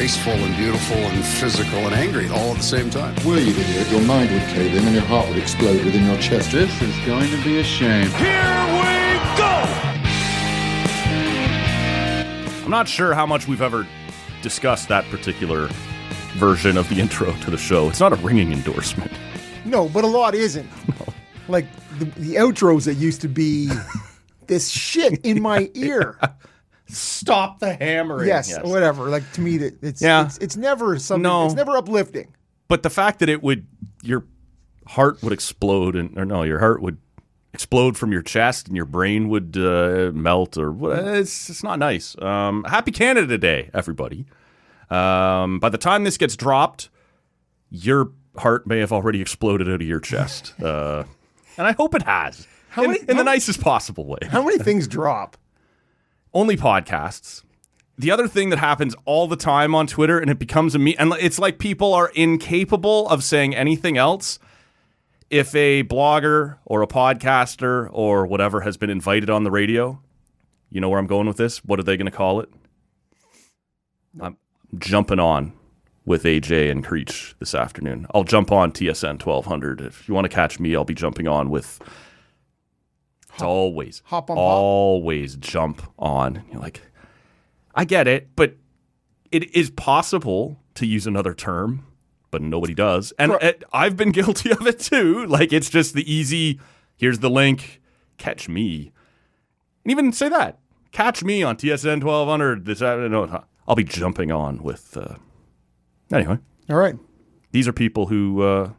graceful and beautiful and physical and angry all at the same time. Were you idiot, your mind would cave in and your heart would explode within your chest. This is going to be a shame. Here we go! I'm not sure how much we've ever discussed that particular version of the intro to the show. It's not a ringing endorsement. No, but a lot isn't. No. Like the outros that used to be this shit in my ear. Stop the hammering. Yes, whatever. Like to me, it's never something. No. It's never uplifting. But the fact that your heart would explode, your heart would explode from your chest and your brain would melt, it's not nice. Happy Canada Day, everybody. By the time this gets dropped, your heart may have already exploded out of your chest, and I hope it has. In the nicest possible way. How many things drop? Only podcasts. The other thing that happens all the time on Twitter, and it becomes and it's like people are incapable of saying anything else. If a blogger or a podcaster or whatever has been invited on the radio, you know where I'm going with this? What are they going to call it? I'm jumping on with AJ and Creech this afternoon. I'll jump on TSN 1200. If you want to catch me, I'll be jumping on with... always jump on. You're like, I get it, but it is possible to use another term, but nobody does. And I've been guilty of it too. Like, it's just the easy, here's the link, catch me. And even say that, catch me on TSN 1200. I'll be jumping on with, anyway. All right. These are people who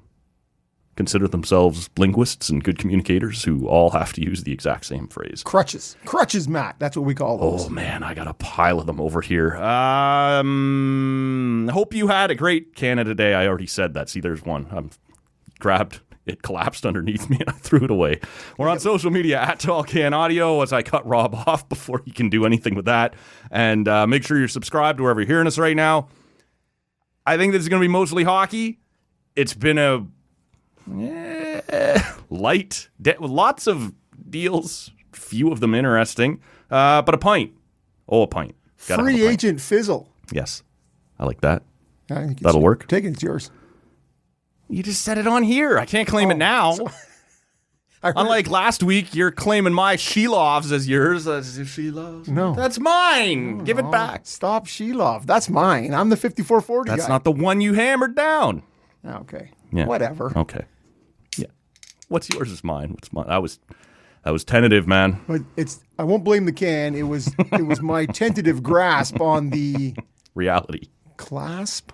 consider themselves linguists and good communicators who all have to use the exact same phrase. Crutches, Matt. That's what we call those. Oh, man, I got a pile of them over here. Hope you had a great Canada Day. I already said that. See, there's one. It collapsed underneath me, and I threw it away. We're on social media, @TallCanAudio, as I cut Rob off before he can do anything with that. And make sure you're subscribed wherever you're hearing us right now. I think this is going to be mostly hockey. It's been a light, lots of deals, few of them interesting, but a pint. Oh, a pint. Free agent fizzle. Yes, I like that. That'll work. Take it, it's yours. You just said it on here. I can't claim it now. Unlike last week, you're claiming my Shelovs as yours. As if Shelovs. No. That's mine. Give it back. Stop Shelov. That's mine. I'm the 5440 That's guy. not the one you hammered down. Okay. Yeah. Whatever. Okay. Yeah. What's yours is mine. What's mine? That was tentative, man. But I won't blame the can. It was my tentative grasp on the reality. Clasp?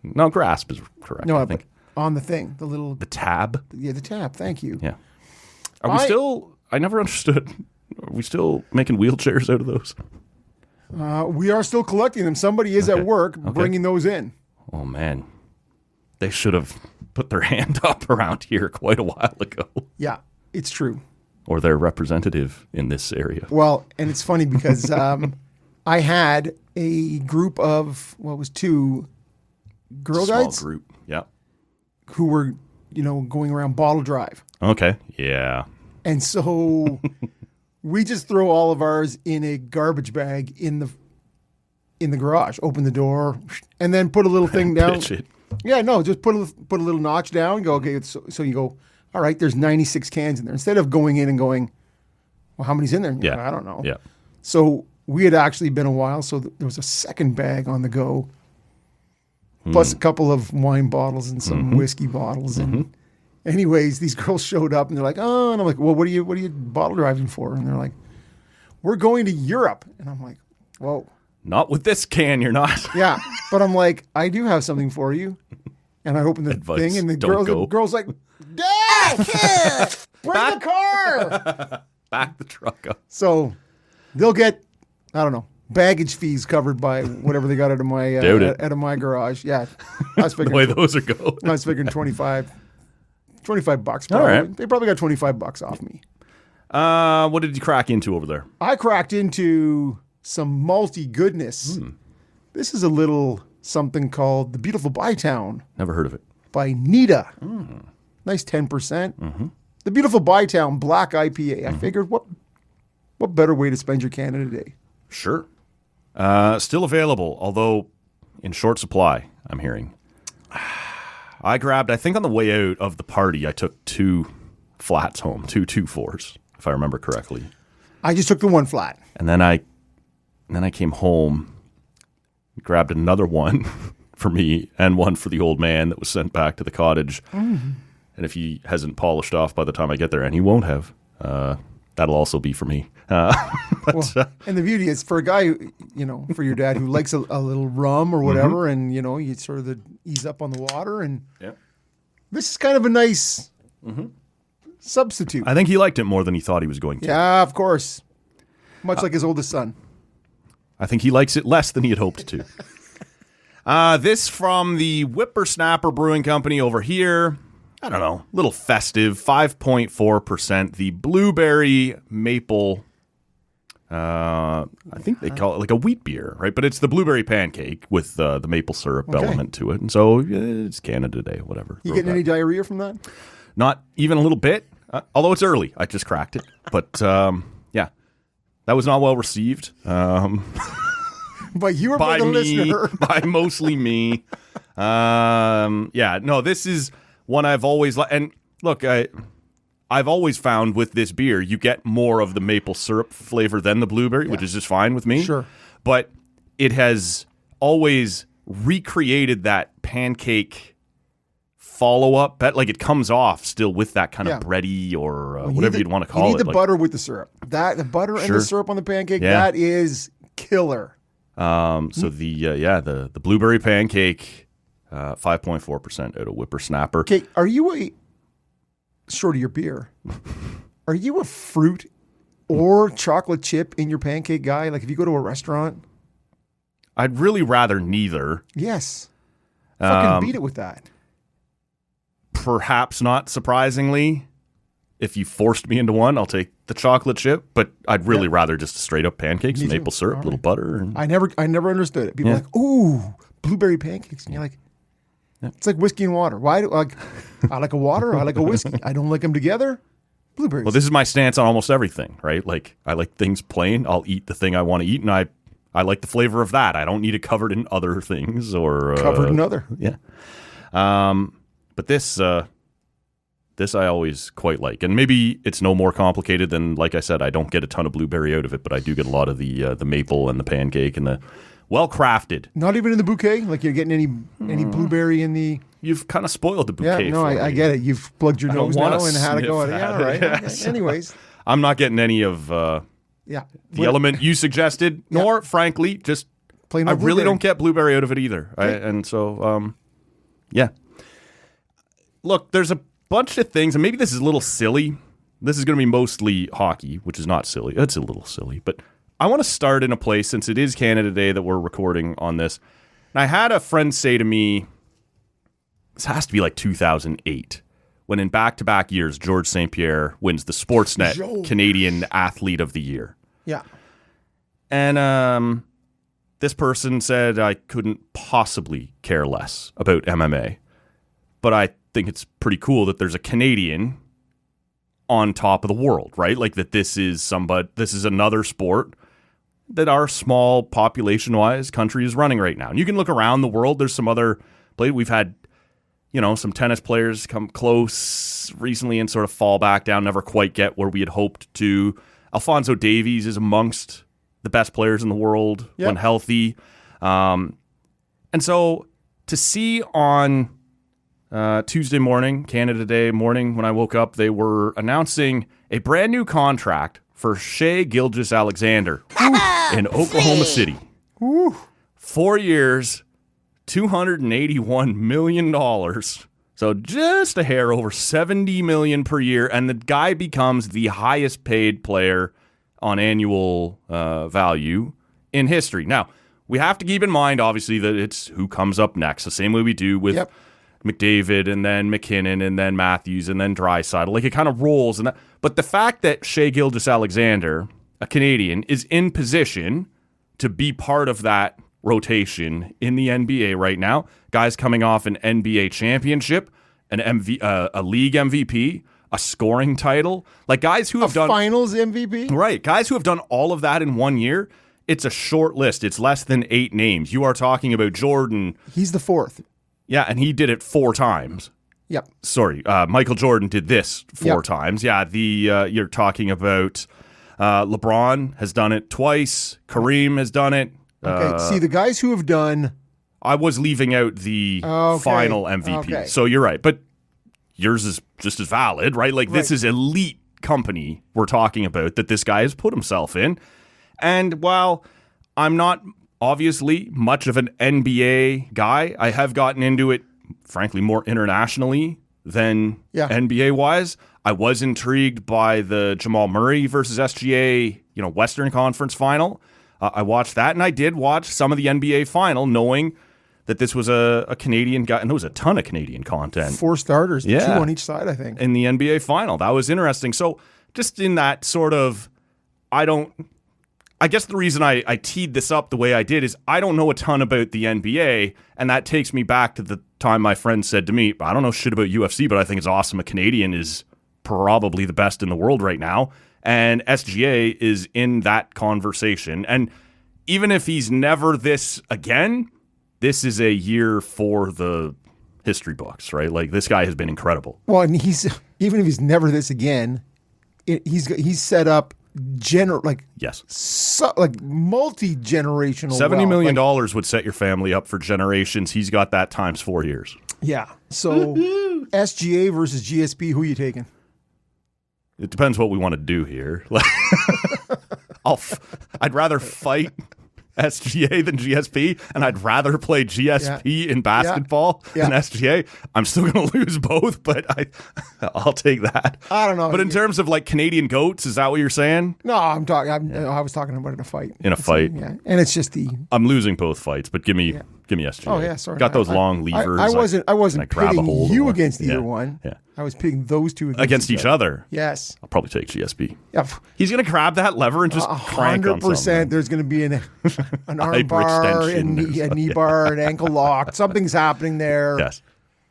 No, grasp is correct. No, I think. On the thing, the tab. Yeah, the tab. Thank you. Yeah. Are we still? I never understood. Are we still making wheelchairs out of those? We are still collecting them. Somebody is at work bringing those in. Oh man, they should have put their hand up around here quite a while ago. Yeah, it's true. Or their representative in this area. Well, and it's funny because I had a group of two girl guides. Small group. Yeah. Who were going around bottle drive. Okay. Yeah. And so we just throw all of ours in a garbage bag in the garage. Open the door and then put a little thing down. Pitch it. Yeah, no, just put a little notch down. Go, okay, so you go, all right, there's 96 cans in there. Instead of going in and going, well, how many's in there? Yeah. I don't know. Yeah. So we had actually been a while, so there was a second bag on the go, plus a couple of wine bottles and some whiskey bottles. And anyways, these girls showed up and they're like, oh, and I'm like, well, what are you bottle driving for? And they're like, we're going to Europe. And I'm like, whoa. Not with this can, you're not. Yeah. But I'm like, I do have something for you. And I open the thing and the girl's like, Dad, bring the car. Back the truck up. So they'll get, I don't know, baggage fees covered by whatever they got out of my out of my garage. Yeah. I was figuring the way those are going. I was figuring $25 bucks. All right. They probably got $25 off me. What did you crack into over there? I cracked into some malty goodness. This is a little something called the Beautiful Bytown. Never heard of it. By Nita. Nice 10%. The Beautiful Bytown Black IPA. I figured, what better way to spend your Canada Day? Sure. Still available, although in short supply, I'm hearing. I grabbed, I think on the way out of the party, I took 2 flats home, 2 2-4s, if I remember correctly. I just took the 1 flat. And then I came home, grabbed another one for me and one for the old man that was sent back to the cottage. Mm-hmm. And if he hasn't polished off by the time I get there, and he won't have, that'll also be for me. And the beauty is for a guy, for your dad who likes a little rum or whatever, and you sort of ease up on the water, and this is kind of a nice substitute. I think he liked it more than he thought he was going to. Yeah, of course. Much like his oldest son. I think he likes it less than he had hoped to. This from the Whippersnapper Brewing Company over here. I don't know, little festive, 5.4%. The blueberry maple, I think they call it like a wheat beer, right? But it's the blueberry pancake with the maple syrup element to it. And so it's Canada Day, whatever. You getting any diarrhea from that? Not even a little bit, although it's early. I just cracked it. But yeah, that was not well received. But you were by the listener. By mostly me. Yeah, no, this is one I've always and look, I've always found with this beer, you get more of the maple syrup flavor than the blueberry, which is just fine with me. Sure. But it has always recreated that pancake follow-up. Like it comes off still with that kind of bready or whatever you'd want to call it. You need the butter with the syrup. The butter and the syrup on the pancake, that is killer. So the blueberry pancake, 5.4% out of Whippersnapper. Okay, are you short of your beer, are you a fruit or chocolate chip in your pancake guy? Like if you go to a restaurant? I'd really rather neither. Yes. Fucking beat it with that. Perhaps not surprisingly. If you forced me into one, I'll take the chocolate chip, but I'd really rather just straight up pancakes, maple syrup, little butter. And I never understood it. People are like, ooh, blueberry pancakes. And you're like, it's like whiskey and water. Why do I like a water? I like a whiskey. I don't like them together. Blueberries. Well, this is my stance on almost everything, right? Like I like things plain. I'll eat the thing I want to eat, and I like the flavor of that. I don't need it covered in other things or covered in other. Yeah. But this I always quite like, and maybe it's no more complicated than, like I said, I don't get a ton of blueberry out of it, but I do get a lot of the maple and the pancake and the well crafted. Not even in the bouquet, like you're getting any blueberry in the. You've kind of spoiled the bouquet. Yeah, no, I get it. You've plugged your nose now and had to go. Yeah, right. Yes. Anyways, I'm not getting any of the element you suggested, nor frankly, just plain. I really don't get blueberry out of it either, and so yeah. Look, there's a bunch of things, and maybe this is a little silly. This is going to be mostly hockey, which is not silly. It's a little silly, but I want to start in a place, since it is Canada Day that we're recording on this. And I had a friend say to me, this has to be like 2008, when in back-to-back years, George St. Pierre wins the Sportsnet Canadian Athlete of the Year. Yeah. And this person said I couldn't possibly care less about MMA, but I think it's pretty cool that there's a Canadian on top of the world, right? Like that this is another sport that our small population-wise country is running right now. And you can look around the world. There's some other play. We've had, some tennis players come close recently and sort of fall back down, never quite get where we had hoped to. Alphonso Davies is amongst the best players in the world when healthy. And so to see on Tuesday morning, Canada Day morning, when I woke up, they were announcing a brand new contract for Shai Gilgeous-Alexander in Oklahoma City. 4 years, $281 million. So just a hair over $70 million per year, and the guy becomes the highest paid player on annual value in history. Now, we have to keep in mind, obviously, that it's who comes up next, the same way we do with McDavid and then McKinnon and then Matthews and then Draisaitl. Like it kind of rolls. But the fact that Shai Gilgeous-Alexander, a Canadian, is in position to be part of that rotation in the NBA right now, guys coming off an NBA championship, a league MVP, a scoring title, like guys who have done finals MVP, right? Guys who have done all of that in 1 year it's a short list. It's less than 8 names. You are talking about Jordan. He's the fourth. Yeah, and he did it 4 times. Yep. Sorry, Michael Jordan did this 4 Yep. times. Yeah, you're talking about LeBron has done it twice. Kareem has done it. Okay. See, the guys who have done. I was leaving out the final MVP. Okay. So you're right. But yours is just as valid, right? Like, this Right. is elite company we're talking about that this guy has put himself in. And while I'm not obviously much of an NBA guy, I have gotten into it, frankly, more internationally than NBA-wise. I was intrigued by the Jamal Murray versus SGA, Western Conference final. I watched that, and I did watch some of the NBA final, knowing that this was a Canadian guy, and there was a ton of Canadian content. 4 starters, 2 Yeah. on each side, I think. In the NBA final. That was interesting. So just in that sort of, I guess the reason I teed this up the way I did is I don't know a ton about the NBA, and that takes me back to the time my friend said to me, I don't know shit about UFC, but I think it's awesome. A Canadian is probably the best in the world right now, and SGA is in that conversation. And even if he's never this again, this is a year for the history books, right? Like, this guy has been incredible. Well, and even if he's never this again, he's set up Yes. multi-generational $70 million wealth. would set your family up for generations. He's got that times 4 years. Yeah. So SGA versus GSP, who are you taking? It depends what we want to do here. I'd rather fight SGA than GSP, and I'd rather play GSP in basketball than SGA. I'm still going to lose both, but I'll take that. I don't know. But in terms of like Canadian GOATs, is that what you're saying? No, I was talking about in a fight. In a fight. Yeah, and it's just I'm losing both fights, but give me SGA. Oh yeah, sorry. Got those long levers. I wasn't grab a pitting hold you of one. against either Yeah. one. Yeah. I was pitting those two Against each other. Yes. I'll probably take GSP. Yeah. He's going to grab that lever and just crank on 100%. something. There's going to be an arm bar, a knee bar, an ankle lock. Something's happening there. Yes.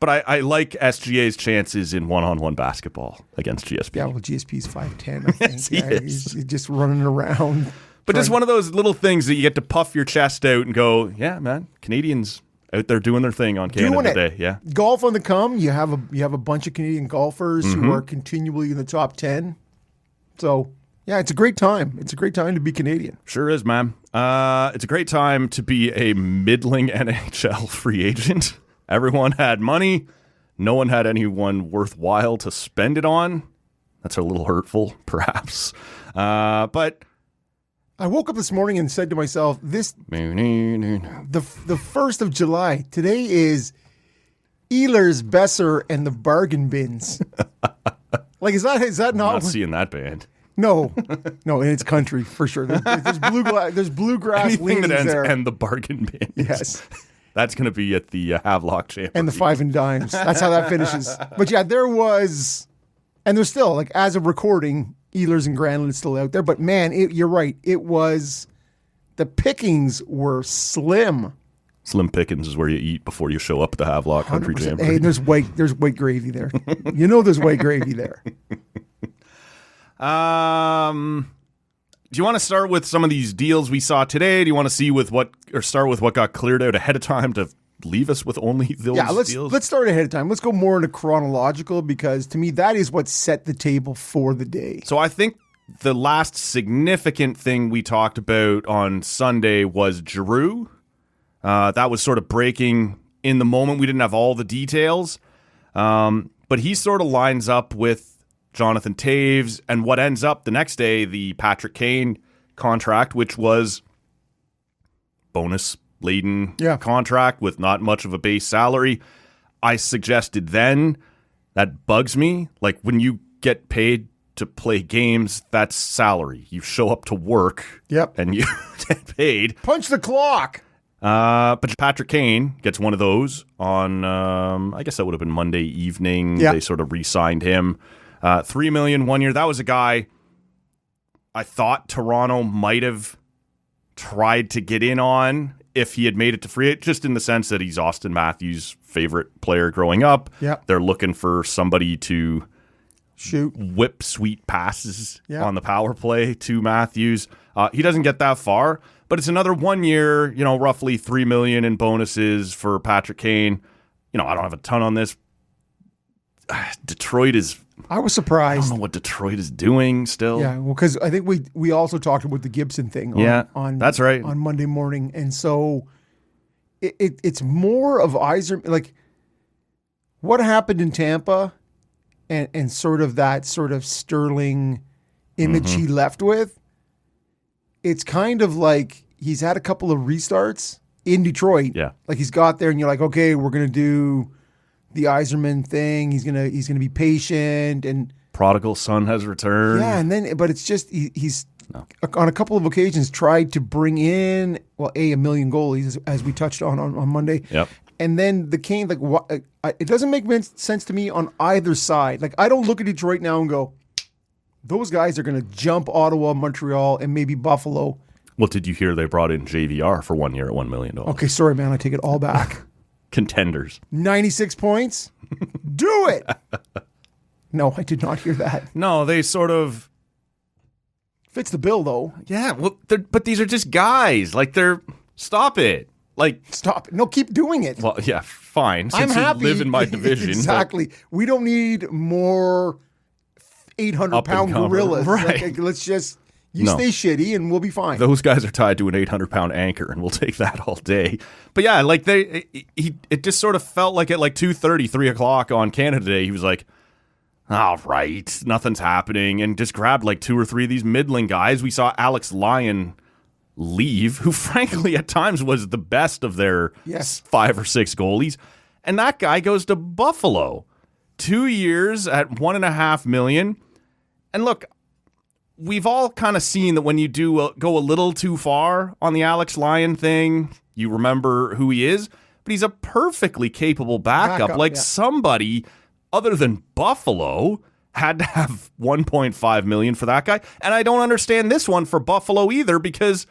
But I like SGA's chances in one-on-one basketball against GSP. Yeah, well, GSP's 5'10", I think. Yes, he is. He's just running around. But just one of those little things that you get to puff your chest out and go, yeah, man, Canadians out there doing their thing on Canada Day. Yeah. Golf on the come. You have a bunch of Canadian golfers who are continually in the top 10. So, yeah, it's a great time. It's a great time to be Canadian. Sure is, man. It's a great time to be a middling NHL free agent. Everyone had money. No one had anyone worthwhile to spend it on. That's a little hurtful, perhaps. But I woke up this morning and said to myself, the 1st of July, today is Ehlers, Besser, and the bargain bins. Like, is that I'm not not seeing that band. No, in its country, for sure. There's bluegrass Anything leanings that ends there. and the bargain bin. Yes. That's going to be at the Havelock Chamber. And the 5 and dimes. That's how that finishes. But yeah, there was, and there's still, like, as of recording, Ehlers and Granlund is still out there. But man, you're right. It was, the pickings were slim. Slim pickings is where you eat before you show up at the Havelock Country 100%. Chamber. Hey, there's white gravy there. There's white gravy there. Do you want to start with some of these deals we saw today? Do you want to start with what got cleared out ahead of time to leave us with only those deals? Let's start ahead of time. Let's go more into chronological, because to me that is what set the table for the day. So I think the last significant thing we talked about on Sunday was Giroux. That was sort of breaking in the moment. We didn't have all the details, but he sort of lines up with Jonathan Toews, and what ends up the next day, the Patrick Kane contract, which was bonus-laden contract with not much of a base salary. I suggested then, that bugs me. Like, when you get paid to play games, that's salary. You show up to work and you get paid. Punch the clock. But Patrick Kane gets one of those on, I guess that would have been Monday evening. They sort of re-signed him. $3 million 1 year. That was a guy I thought Toronto might have tried to get in on if he had made it to free, just in the sense that he's Austin Matthews' favorite player growing up. Yeah. They're looking for somebody to whip sweet passes Yeah. on the power play to Matthews. He doesn't get that far, but it's another 1 year, roughly $3 million in bonuses for Patrick Kane. I don't have a ton on this. Detroit is. I was I surprised. don't know what Detroit is doing still. Yeah, well, because I think we also talked about the Gibson thing. On that's right. On Monday morning, and so it's more of Yzerman. Like what happened in Tampa, and sort of that sort of sterling image he left with. It's kind of like he's had a couple of restarts in Detroit. Yeah, like he's got there, and you're like, okay, we're gonna do the Yzerman thing. He's gonna be patient and prodigal son has returned. yeah, and then but it's just he's on a couple of occasions tried to bring in a million goalies as we touched on Monday. Yep. And then the Kane it doesn't make sense to me on either side. Like I don't look at Detroit now and go, those guys are going to jump Ottawa, Montreal, and maybe Buffalo. Well, did you hear they brought in JVR for 1 year at $1 million? Okay, sorry, man, I take it all back. Contenders. 96 points? Do it! No, I did not hear that. No, they sort of. Fits the bill, though. Yeah, well, but these are just guys. Like stop it. Like Stop it. No, keep doing it. well, yeah, fine. I'm Since you happy. live in my division. Exactly. We don't need more 800-pound Up-and-comer. gorillas. Right. Like, let's just you No. stay shitty and we'll be fine. Those guys are tied to an 800-pound anchor, and we'll take that all day. But yeah, like it just sort of felt like at like 2:30, 3 o'clock on Canada Day, he was like, all right, nothing's happening, and just grabbed like 2 or 3 of these middling guys. We saw Alex Lyon leave, who frankly at times was the best of their Yes. 5 or 6 goalies, and that guy goes to Buffalo. 2 years at $1.5 million. And look, we've all kind of seen that when you do go a little too far on the Alex Lyon thing, you remember who he is, but he's a perfectly capable backup. Like yeah. somebody other than Buffalo had to have $1.5 million for that guy. And I don't understand this one for Buffalo either, because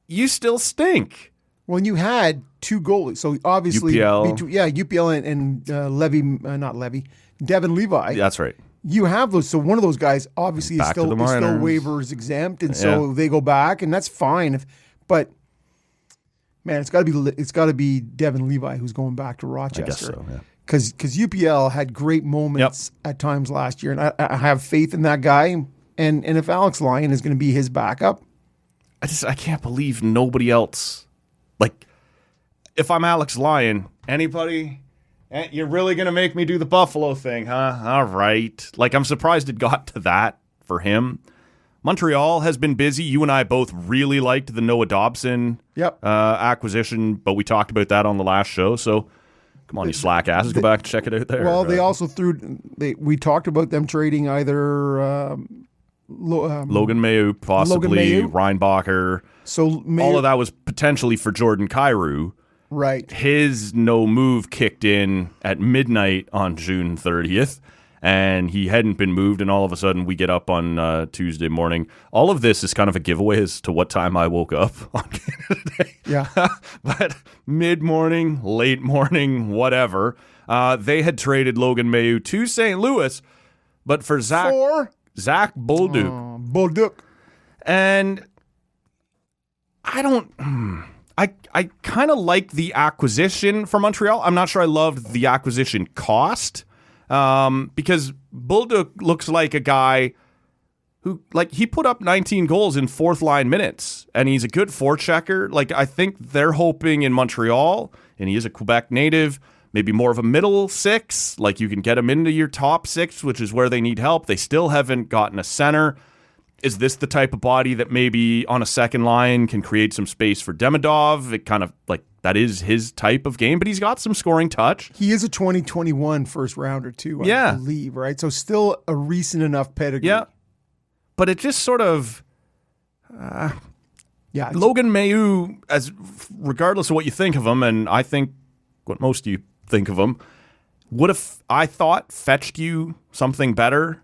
you still stink. When you had 2 goalies, so obviously UPL. UPL and Levy, not Levy, Devin Levi. That's right. You have those. So one of those guys obviously is Back to still the minors. waivers exempt, and so Yeah. they go back, and that's fine. But man, it's got to be Devin Levi who's going back to Rochester. I guess so, yeah. Because UPL had great moments at times last year, and I have faith in that guy. And if Alex Lyon is going to be his backup, I can't believe nobody else. Like, if I'm Alex Lyon, anybody, you're really going to make me do the Buffalo thing, huh? All right. Like, I'm surprised it got to that for him. Montreal has been busy. You and I both really liked the Noah Dobson acquisition, but we talked about that on the last show. So, come on, you slack asses. Go back and check it out there. well, they also we talked about them trading either Logan Mayouk, possibly, Mayouk. Reinbacher. so All of that was potentially for Jordan Kyrou. right. His no move kicked in at midnight on June 30th, and he hadn't been moved, and all of a sudden we get up on Tuesday morning. All of this is kind of a giveaway as to what time I woke up on Canada Day. Yeah. But mid-morning, late morning, whatever, they had traded Logan Mayouk to St. Louis, but for Zach Bolduc. Bolduc. And I don't... I kind of like the acquisition for Montreal. I'm not sure I loved the acquisition cost, because Bolduc looks like a guy who, like, he put up 19 goals in fourth line minutes, and he's a good forechecker. Like, I think they're hoping in Montreal, and he is a Quebec native, maybe more of a middle six. Like, you can get him into your top six, which is where they need help. They still haven't gotten a center. Is this the type of body that maybe on a second line can create some space for Demidov? It kind of like that is his type of game, but he's got some scoring touch. He is a 2021 first rounder too, I believe, right? So still a recent enough pedigree. Yeah. But it just sort of Yeah. Logan Mayouk, as regardless of what you think of him, and I think what most of you think of him, would have, I thought, fetched you something better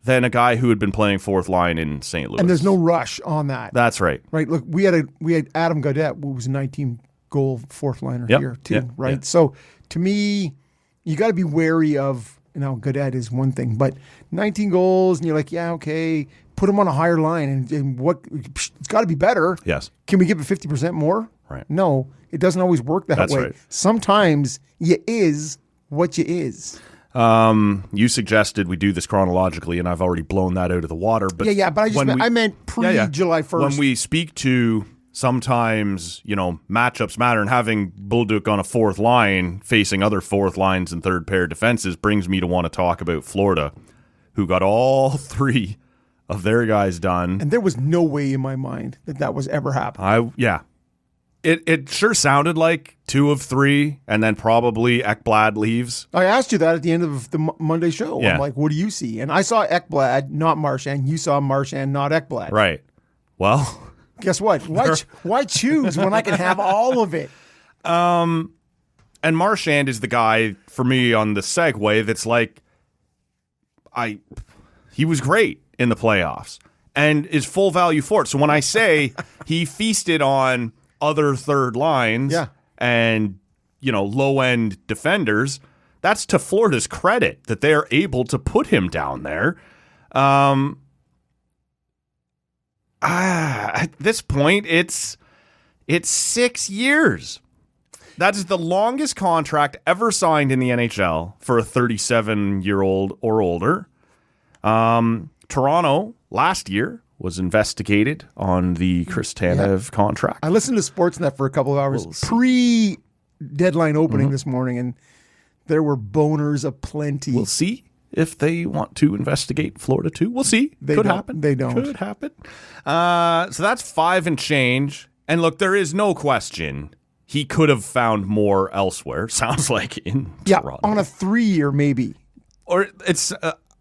than a guy who had been playing fourth line in St. Louis. And there's no rush on that. That's right. Right. Look, we had Adam Gaudette, who was a 19-goal fourth liner Yep. here too, Yep. right? Yep. So to me, you got to be wary of, Gaudette is one thing, but 19 goals, and you're like, yeah, okay, put him on a higher line, and what? It's got to be better. Yes. Can we give it 50% more? Right. No, it doesn't always work that That's way. right. Sometimes you is what you is. You suggested we do this chronologically, and I've already blown that out of the water. But but I meant pre-July 1st. When we speak to sometimes, matchups matter, and having Bolduc on a fourth line facing other fourth lines and third pair defenses brings me to want to talk about Florida, who got all three of their guys done. And there was no way in my mind that was ever happening. It sure sounded like 2 of 3, and then probably Ekblad leaves. I asked you that at the end of the Monday show. Yeah. I'm like, what do you see? And I saw Ekblad, not Marchand. You saw Marchand, not Ekblad. Right. Well, guess what? Why choose when I can have all of it? And Marchand is the guy for me on the segue that's like, he was great in the playoffs and is full value for it. So when I say he feasted on other third lines and, low-end defenders, that's to Florida's credit that they're able to put him down there. At this point, it's 6 years. That is the longest contract ever signed in the NHL for a 37-year-old or older. Toronto last year was investigated on the Chris Tanev contract. I listened to Sportsnet for a couple of hours pre-deadline opening this morning, and there were boners aplenty. We'll see if they want to investigate Florida too. We'll see. Could happen. They don't. Could happen. So that's 5 and change. And look, there is no question he could have found more elsewhere. Sounds like in Toronto. On a 3-year maybe. Or it's...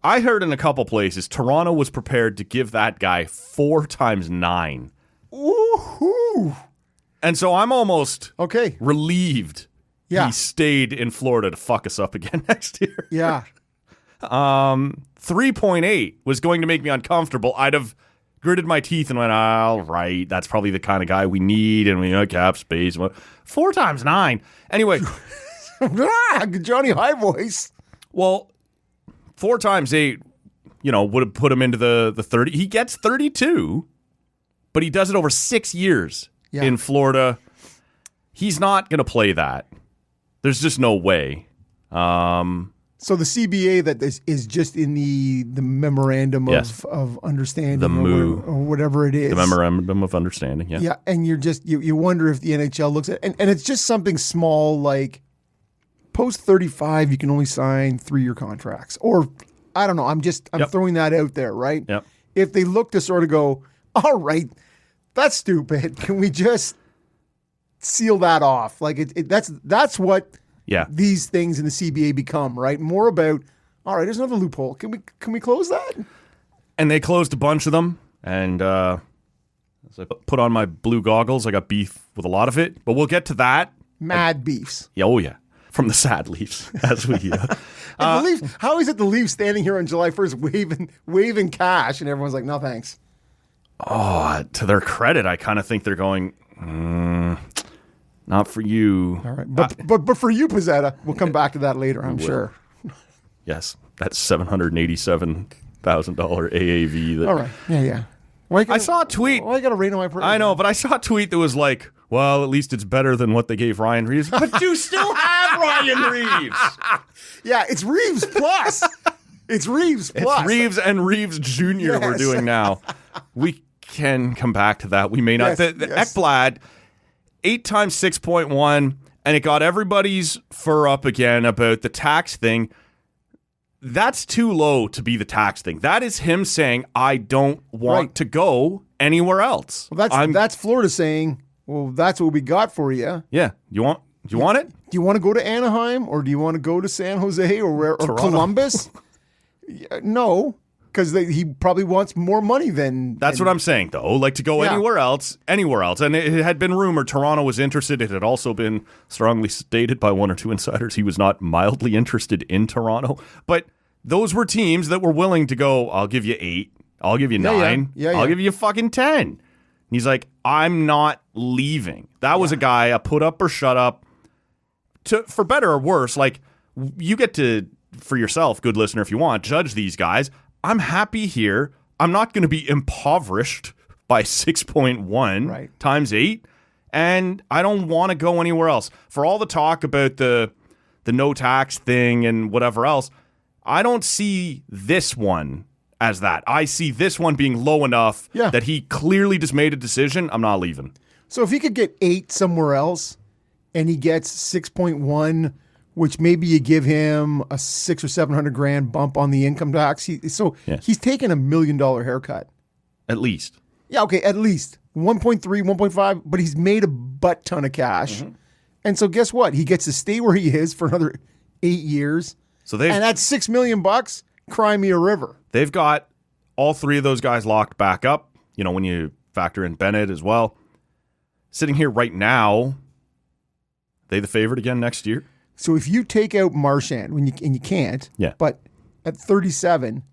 I heard in a couple places Toronto was prepared to give that guy 4 times 9. Woohoo! And so I'm almost relieved he stayed in Florida to fuck us up again next year. Yeah. 3.8 was going to make me uncomfortable. I'd have gritted my teeth and went, all right, that's probably the kind of guy we need, and we cap space. 4 times 9. Anyway. Johnny High Voice. Well, 4 times 8, would have put him into the 30. He gets 32, but he does it over 6 years in Florida. He's not going to play that. There's just no way. So the CBA that is just in the memorandum of understanding, the MOU, or whatever it is, the memorandum of understanding. Yeah, and you're just you wonder if the NHL looks at and it's just something small like post 35 you can only sign 3-year contracts, or I don't know. I'm throwing that out there, right? Yep. If they look to sort of go, all right, that's stupid. Can we just seal that off? Like that's what. Yeah. These things in the CBA become, right? More about, all right, there's another loophole. Can we close that? And they closed a bunch of them. And as I put on my blue goggles, I got beef with a lot of it. But we'll get to that. Mad beefs. Yeah, oh, yeah. From the sad Leafs, as we... the Leafs, how is it the Leafs standing here on July 1st waving cash, and everyone's like, no, thanks? Oh, to their credit, I kind of think they're going... Not for you. All right. But for you, Pizzetta, we'll come back to that later, I'm sure. Yes. That's $787,000 AAV. All right. Yeah. I saw a tweet. Well, I got to rain on my parade. I know, but I saw a tweet that was like, well, at least it's better than what they gave Ryan Reeves. But you still have Ryan Reeves. Yeah, it's Reeves plus. It's Reeves plus. It's Reeves and Reeves Jr. we're doing now. We can come back to that. We may not. Yes, the Ekblad... 8 times 6.1, and it got everybody's fur up again about the tax thing. That's too low to be the tax thing. That is him saying, I don't want to go anywhere else. Well, that's Florida saying, well, that's what we got for you. Yeah. Do you want it? Do you want to go to Anaheim, or do you want to go to San Jose or Columbus? No. Because he probably wants more money than... That's what I'm saying, though. Like, to go anywhere else. And it had been rumored Toronto was interested. It had also been strongly stated by 1 or 2 insiders he was not mildly interested in Toronto. But those were teams that were willing to go, I'll give you 8. I'll give you 9. I'll give you fucking 10. And he's like, I'm not leaving. That was a guy, a put up or shut up. For better or worse, like, you get to for yourself, good listener, if you want, judge these guys. I'm happy here. I'm not going to be impoverished by 6.1 times 8, and I don't want to go anywhere else. For all the talk about the no tax thing and whatever else, I don't see this one as that. I see this one being low enough that he clearly just made a decision. I'm not leaving. So if he could get 8 somewhere else and he gets 6.1, which maybe you give him a $600,000 or $700,000 bump on the income tax, he's taking $1 million haircut. At least. Yeah, okay, at least 1.3, 1.5, but he's made a butt ton of cash. Mm-hmm. And so guess what? He gets to stay where he is for another 8 years. And that's $6 million bucks. Cry me a river. They've got all 3 of those guys locked back up. You know, when you factor in Bennett as well. Sitting here right now, they the favorite again next year? So if you take out Marchand, and you can't, but at 37,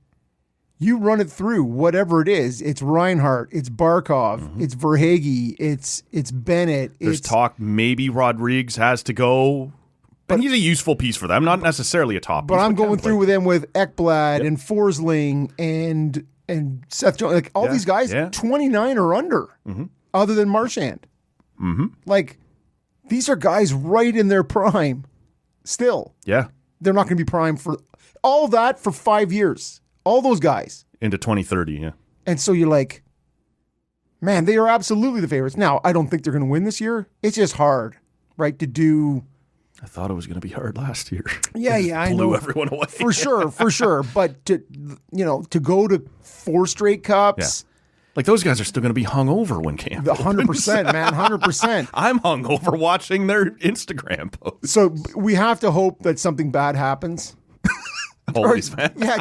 you run it through whatever it is. It's Reinhart, it's Barkov, it's Verhaeghe, it's Bennett. There's talk maybe Rodriguez has to go. But he's a useful piece for them, not necessarily a top piece. But I'm going through with them with Ekblad and Forsling and Seth Jones. Like all these guys, 29 or under, other than Marchand. Mm-hmm. Like these are guys right in their prime still. Yeah. They're not going to be prime for all that for 5 years. All those guys. Into 2030, yeah. And so you're like, man, they are absolutely the favorites. Now, I don't think they're going to win this year. It's just hard, right, to do. I thought it was going to be hard last year. Yeah, I know. Blew everyone away. For sure. But to go to 4 straight cups. Yeah. Like those guys are still going to be hungover when camp. 100%, man, 100%. I'm hungover watching their Instagram posts. So we have to hope that something bad happens. Always, man. Yeah,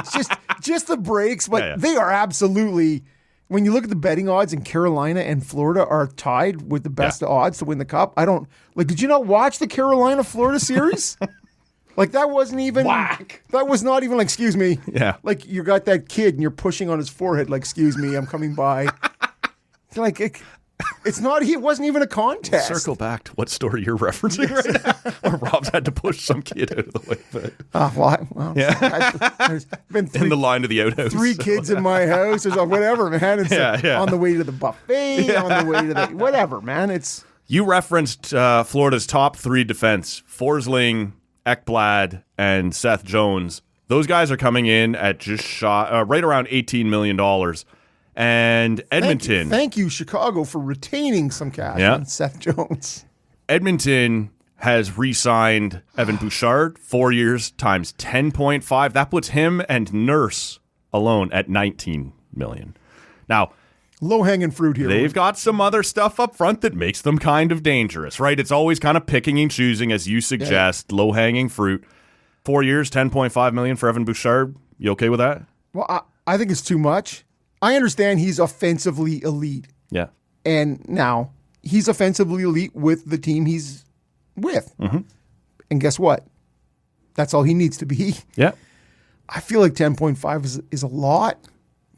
just the breaks, but they are absolutely. When you look at the betting odds, and Carolina and Florida are tied with the best odds to win the cup. I don't like. Did you not watch the Carolina-Florida series? Like that wasn't even. Whack. That was not even like. Excuse me. Yeah. Like you got that kid and you're pushing on his forehead. Like, excuse me, I'm coming by. Like it's not. It wasn't even a contest. Circle back to what story you're referencing right now. Where Rob's had to push some kid out of the way. But There's been in the line to the outhouse. 3 kids in my house. There's whatever, man. It's on the way to the buffet, on the way to the whatever, man. It's you referenced Florida's top 3 defense: Forsling, Ekblad, and Seth Jones. Those guys are coming in at just right around $18 million. And Edmonton. Thank you, Chicago, for retaining some cash on Seth Jones. Edmonton has re-signed Evan Bouchard, 4 years times 10.5. That puts him and Nurse alone at $19 million. Now, low-hanging fruit here. They've got some other stuff up front that makes them kind of dangerous, right? It's always kind of picking and choosing, as you suggest, low-hanging fruit. 4 years, $10.5 million for Evan Bouchard. You okay with that? Well, I think it's too much. I understand he's offensively elite. Yeah. And now he's offensively elite with the team he's with. Mm-hmm. And guess what? That's all he needs to be. Yeah. I feel like 10.5 is a lot,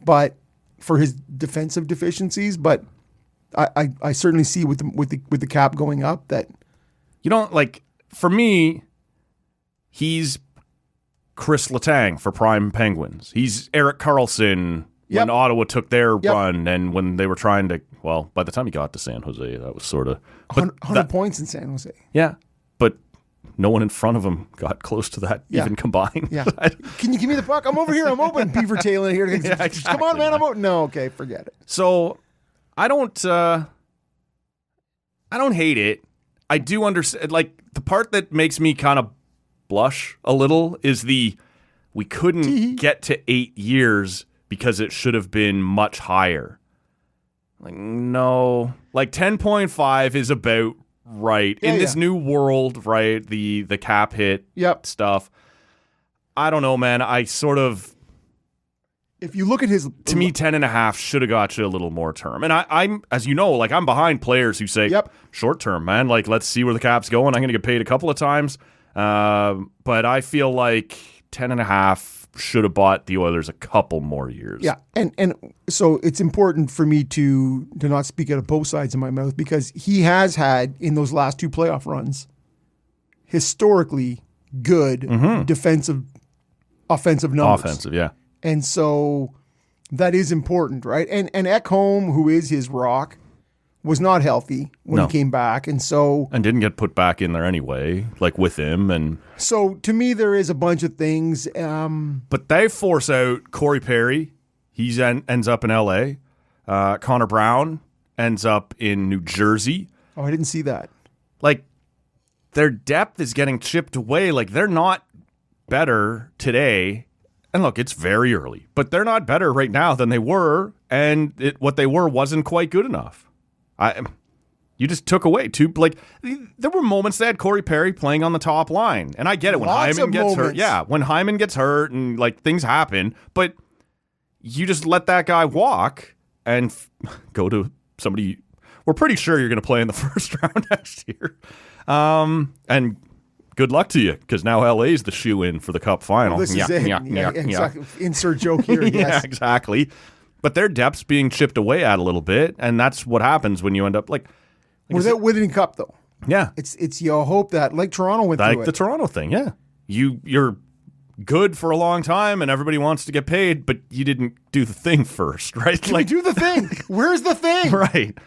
but for his defensive deficiencies, but I certainly see with the cap going up that for me, he's Chris Letang for Prime Penguins. He's Erik Karlsson when Ottawa took their run and when they were trying to, well, by the time he got to San Jose, that was sort of 100 points in San Jose. Yeah, but no one in front of him got close to that even combined. Yeah. Can you give me the puck? I'm over here. I'm open. Beaver tail in here. Exactly, come on, man. I'm open. No, okay, forget it. So I don't hate it. I do understand. Like the part that makes me kind of blush a little is we couldn't get to 8 years because it should have been much higher. Like, no. Like 10.5 is about right. In this new world, right? The cap hit stuff. I don't know, man. I sort of... If you look at his... To me, 10.5 should have got you a little more term. And I'm, as you know, like I'm behind players who say, short term, man. Like, let's see where the cap's going. I'm going to get paid a couple of times. But I feel like 10.5 should have bought the Oilers a couple more years. Yeah, and so it's important for me to not speak out of both sides of my mouth because he has had, in those last 2 playoff runs, historically good defensive offensive numbers. Offensive, yeah. And so that is important, right? And Ekholm, who is his rock, was not healthy when he came back. And so... And didn't get put back in there anyway, like with him. And so to me, there is a bunch of things. But they force out Corey Perry. He ends up in L.A. Connor Brown ends up in New Jersey. Oh, I didn't see that. Like, their depth is getting chipped away. Like, they're not better today. And look, it's very early, but they're not better right now than they were, and what they were wasn't quite good enough. You just took away two. Like, there were moments they had Corey Perry playing on the top line, and I get it when Lots Hyman of gets moments. hurt. Yeah, when Hyman gets hurt and like things happen, but you just let that guy walk and go to somebody. We're pretty sure you're going to play in the first round next year, and. Good luck to you, because now LA's the shoe-in for the Cup final. This is it. Exactly. Insert joke here. Yeah, Yes. exactly. But their depth's being chipped away at a little bit, and that's what happens when you end up like Without winning cup, though. Yeah. It's you hope that, like Toronto went through Like it. the Toronto thing, yeah. You're good for a long time, and everybody wants to get paid, but you didn't do the thing first, right? Can we do the thing? Where's the thing? Right.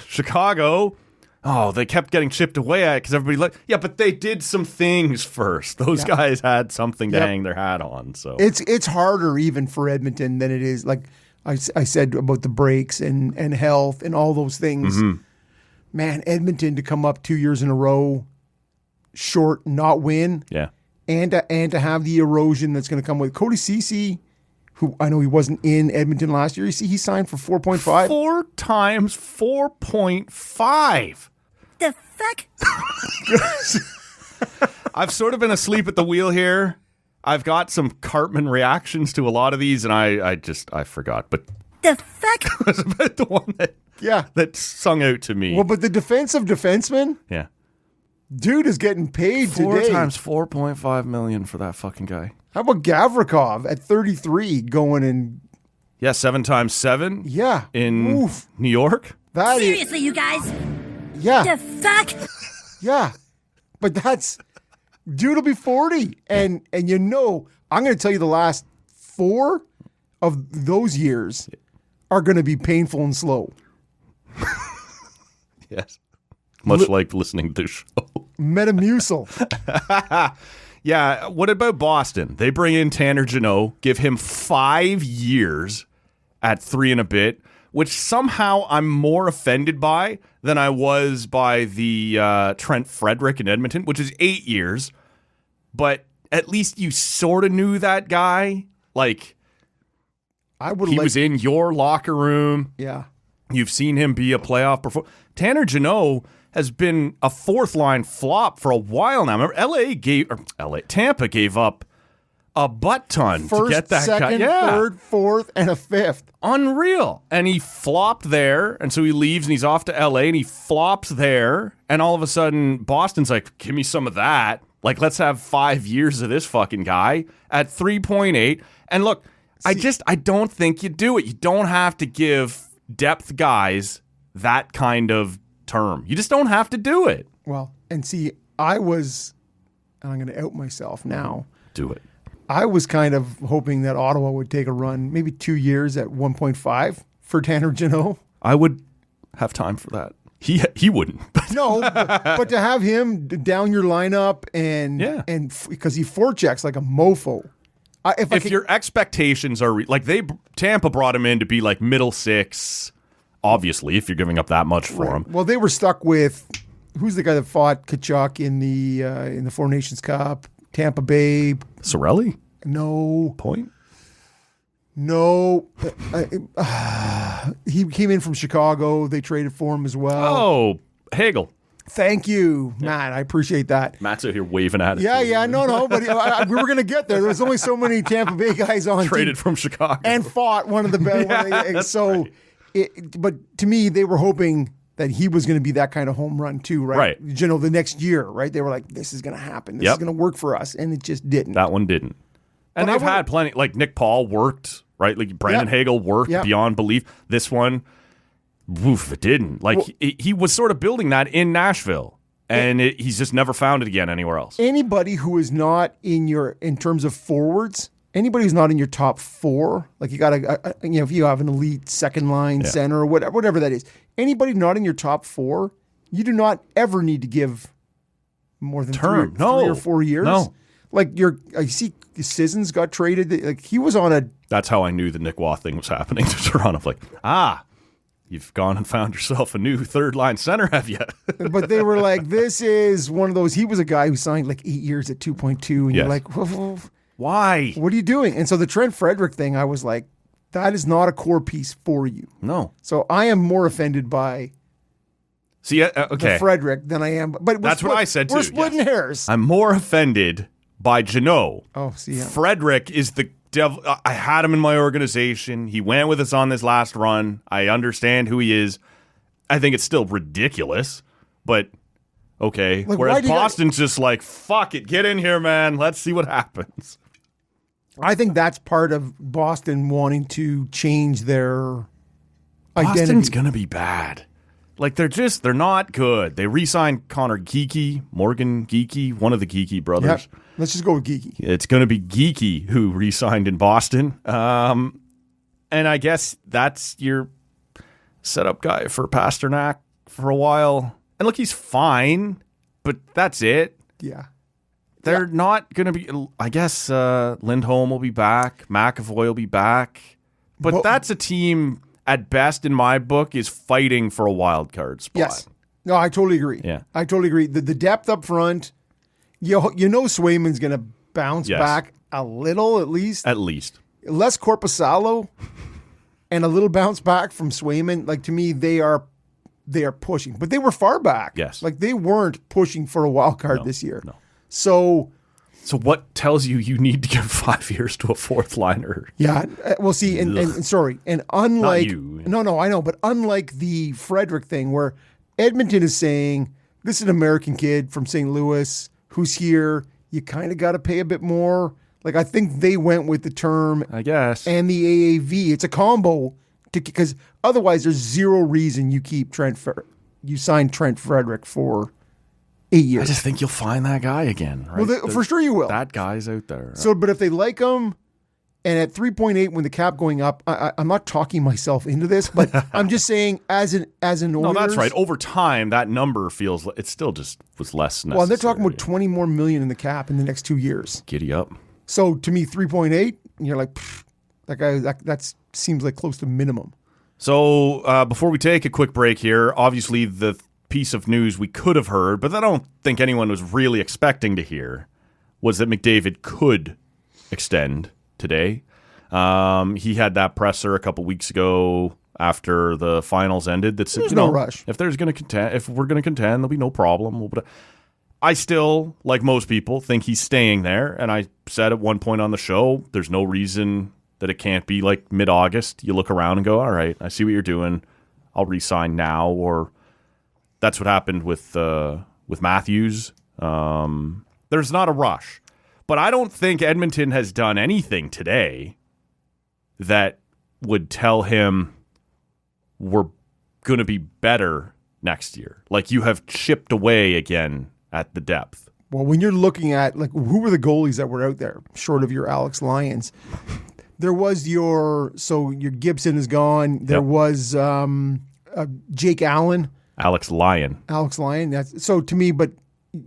Chicago... Oh, they kept getting chipped away at it because everybody like, yeah, but they did some things first. Those guys had something to hang their hat on. So it's harder even for Edmonton than it is. Like I said about the breaks and health and all those things. Mm-hmm. Man, Edmonton to come up 2 years in a row, short, not win, yeah, and to have the erosion that's going to come with Cody Ceci, who I know he wasn't in Edmonton last year. You see, he signed for 4.5. 4 times 4.5. The fuck? I've sort of been asleep at the wheel here. I've got some Cartman reactions to a lot of these, and I forgot. But The fuck? it was about the one that sung out to me. Well, but the defensive defenseman, Yeah, dude, is getting paid 4 today. times 4.5 million for that fucking guy. How about Gavrikov at 33 going and Yeah, 7 times 7. yeah in Oof. New York. That is Seriously, you guys? yeah. The fuck? Yeah, but that's dude will be 40, and you know I'm going to tell you the last 4 of those years are going to be painful and slow. Yes, much like listening to the show. Metamucil. Yeah, what about Boston? They bring in Tanner Jeannot, give him 5 years at 3 and a bit, which somehow I'm more offended by than I was by the Trent Frederick in Edmonton, which is 8 years. But at least you sort of knew that guy. Like, he was in your locker room. Yeah. You've seen him be a playoff performer. Tanner Jeannot has been a 4th-line flop for a while now. Remember, Tampa gave up a butt ton First, to get that second, guy. Yeah. third, fourth, and a 5th. Unreal. And he flopped there, and so he leaves and he's off to LA and he flops there, and all of a sudden Boston's like, give me some of that. Like, let's have 5 years of this fucking guy at 3.8. And look, I don't think you do it. You don't have to give depth guys that kind of term. You just don't have to do it. Well, and see, I'm going to out myself now. Do it. I was kind of hoping that Ottawa would take a run, maybe 2 years at 1.5 for Tanner Jeannot. I would have time for that. He wouldn't. No, but to have him down your lineup and because he forechecks like a mofo. If your expectations are Tampa brought him in to be like middle 6, obviously, if you're giving up that much for him. Well, they were stuck with who's the guy that fought Kachuk in the Four Nations Cup? Tampa Bay. Cirelli? No. Point? No. He came in from Chicago. They traded for him as well. Oh, Hagel. Thank you, Matt. I appreciate that. Matt's out here waving at it. Yeah, no, but we were going to get there. There was only so many Tampa Bay guys on Traded from Chicago. and fought one of the best. So, but to me, they were hoping that he was going to be that kind of home run too, right? Right. You know, the next year, right? They were like, this is going to happen. This is going to work for us. And it just didn't. That one didn't. And they've had plenty, like Nick Paul worked, right? Like Brandon Hagel worked beyond belief. This one, it didn't. Like he was sort of building that in Nashville. And he's just never found it again anywhere else. Anybody who is not in terms of forwards, anybody who's not in your top 4, like you got to, if you have an elite second line center or whatever that is, anybody not in your top 4, you do not ever need to give more than 3 or 4 years. No. Like I see Sissons got traded. Like he was on a. That's how I knew the Nick Waugh thing was happening to Toronto. Like, you've gone and found yourself a new third line center, have you? But they were like, this is one of those. He was a guy who signed like 8 years at 2.2, and you're like, whoa, why? What are you doing? And so the Trent Frederick thing, I was like, that is not a core piece for you. No. So I am more offended by the Frederick than I am. But that's what I said too. We're splitting hairs. I'm more offended by Jeannot. Oh, see, yeah. Frederick is the devil. I had him in my organization. He went with us on this last run. I understand who he is. I think it's still ridiculous, but okay. Like, whereas Boston's just like, fuck it, get in here, man. Let's see what happens. I think that's part of Boston wanting to change their identity. Boston's going to be bad. Like, they're not good. They re-signed Morgan Geeky, one of the Geeky brothers. Yep. Let's just go with Geeky. It's going to be Geeky who re-signed in Boston. And I guess that's your setup guy for Pasternak for a while. And look, he's fine, but that's it. Yeah. They're not going to be, I guess Lindholm will be back. McAvoy will be back. But that's a team, at best, in my book, is fighting for a wild card spot. Yes. No, I totally agree. Yeah. I totally agree. The depth up front, you know Swayman's going to bounce back a little at least. At least. Less Korpisalo and a little bounce back from Swayman. Like, to me, they are pushing. But they were far back. Yes. Like, they weren't pushing for a wild card this year. No. So what tells you need to give 5 years to a fourth liner? Yeah, we'll see. And unlike not you. No, I know, but unlike the Frederick thing, where Edmonton is saying this is an American kid from St. Louis who's here, you kind of got to pay a bit more. Like, I think they went with the term, I guess, and the AAV. It's a combo because otherwise, there's zero reason you sign Trent Frederick for 8 years. I just think you'll find that guy again. Right? Well, for sure you will. That guy's out there. So, but if they like him, and at 3.8 when the cap going up, I'm not talking myself into this, but I'm just saying as an Oilers. No, that's right. Over time, that number feels it still just was less necessary. Well, they're talking about 20 more million in the cap in the next 2 years. Giddy up. So to me, 3.8, and you're like, that guy. That seems like close to minimum. So before we take a quick break here, obviously the piece of news we could have heard, but I don't think anyone was really expecting to hear, was that McDavid could extend today. He had that presser a couple weeks ago after the finals ended that said, there's no rush. If we're going to contend, there'll be no problem. I still, like most people, think he's staying there. And I said at one point on the show, there's no reason that it can't be like mid-August. You look around and go, all right, I see what you're doing. I'll re-sign now. Or that's what happened with Matthews. There's not a rush. But I don't think Edmonton has done anything today that would tell him we're going to be better next year. Like, you have chipped away again at the depth. Well, when you're looking at, like, who were the goalies that were out there, short of your Alex Lyons? There was your Gibson is gone. There was Jake Allen. Alex Lyon. So to me, but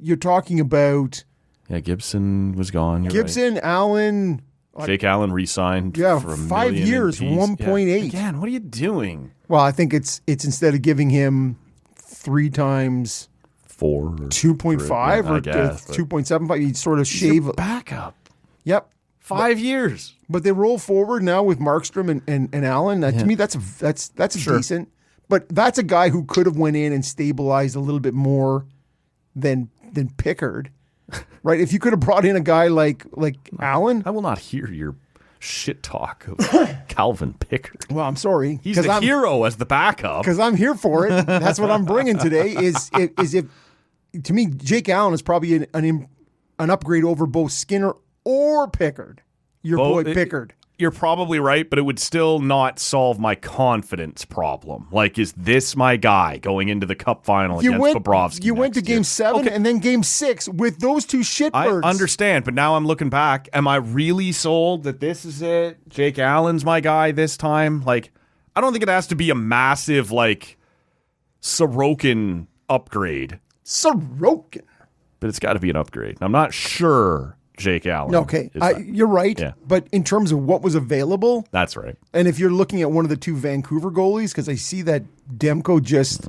you're talking about... Yeah, Gibson was gone. Gibson, right. Allen... Jake Allen re-signed for 5 years, 1.8. Yeah. Again, what are you doing? Well, I think it's instead of giving him 3 times 4 or 2.5 or 2.75, you sort of shave backup. Yep, 5 years. But they roll forward now with Markstrom and Allen. To me, that's decent. But that's a guy who could have went in and stabilized a little bit more than Pickard. Right, if you could have brought in a guy like Allen, I will not hear your shit talk of Calvin Pickard. Well, I'm sorry, he's the hero as the backup because I'm here for it. That's what I'm bringing today. Is if to me, Jake Allen is probably an upgrade over both Skinner or Pickard. Your boy Pickard. you're probably right, but it would still not solve my confidence problem. Like, is this my guy going into the Cup final against Bobrovsky? You went to Game 7 and then Game 6 with those two shitbirds. I understand, but now I'm looking back. Am I really sold that this is it? Jake Allen's my guy this time? Like, I don't think it has to be a massive, like, Sorokin upgrade. Sorokin. But it's got to be an upgrade. I'm not sure Jake Allen. Okay, you're right. Yeah. But in terms of what was available, that's right. And if you're looking at one of the two Vancouver goalies, because I see that Demko just,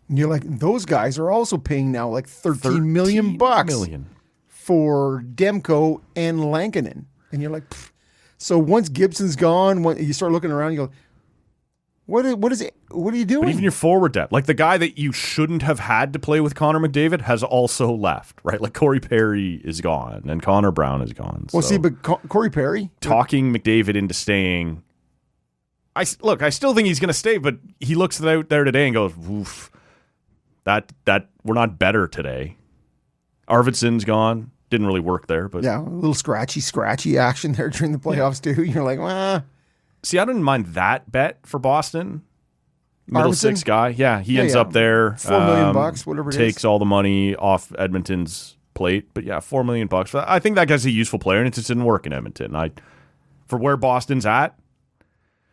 you're like, those guys are also paying now like $13 million for Demko and Lankinen, and you're like, pfft. So once Gibson's gone, when you start looking around, you go, what is it? What are you doing? But even your forward depth, like the guy that you shouldn't have had to play with Connor McDavid has also left, right? Like Corey Perry is gone and Connor Brown is gone. Well, see, but Corey Perry? Talking McDavid into staying. I still think he's going to stay, but he looks out there today and goes, "Oof, that we're not better today." Arvidsson's gone. Didn't really work there, but yeah, a little scratchy action there during the playoffs too. You're like, well. See, I didn't mind that bet for Boston. Middle Arvidsson? Six guy. Yeah, he ends up there. $4 million, whatever it is. Takes all the money off Edmonton's plate. But yeah, $4 million. I think that guy's a useful player, and it just didn't work in Edmonton. For where Boston's at.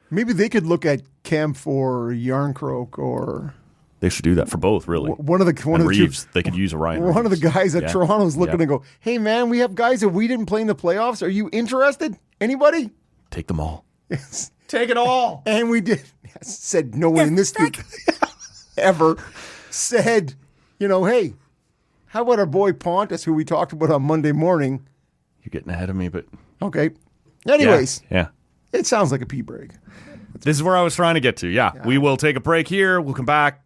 Maybe they could look at Cam for Yarncroke or... They should do that for both, really. One of the Reeves, they could use a Ryan One of the guys at Toronto's looking to go, hey, man, we have guys that we didn't play in the playoffs. Are you interested? Anybody? Take them all. Yes. Take it all. And we did. Yes, said no one in this group ever said, hey, how about our boy Pontus, who we talked about on Monday morning? You're getting ahead of me, but... Okay. Anyways. Yeah. It sounds like a pee break. This is where I was trying to get to. Yeah. We will take a break here. We'll come back.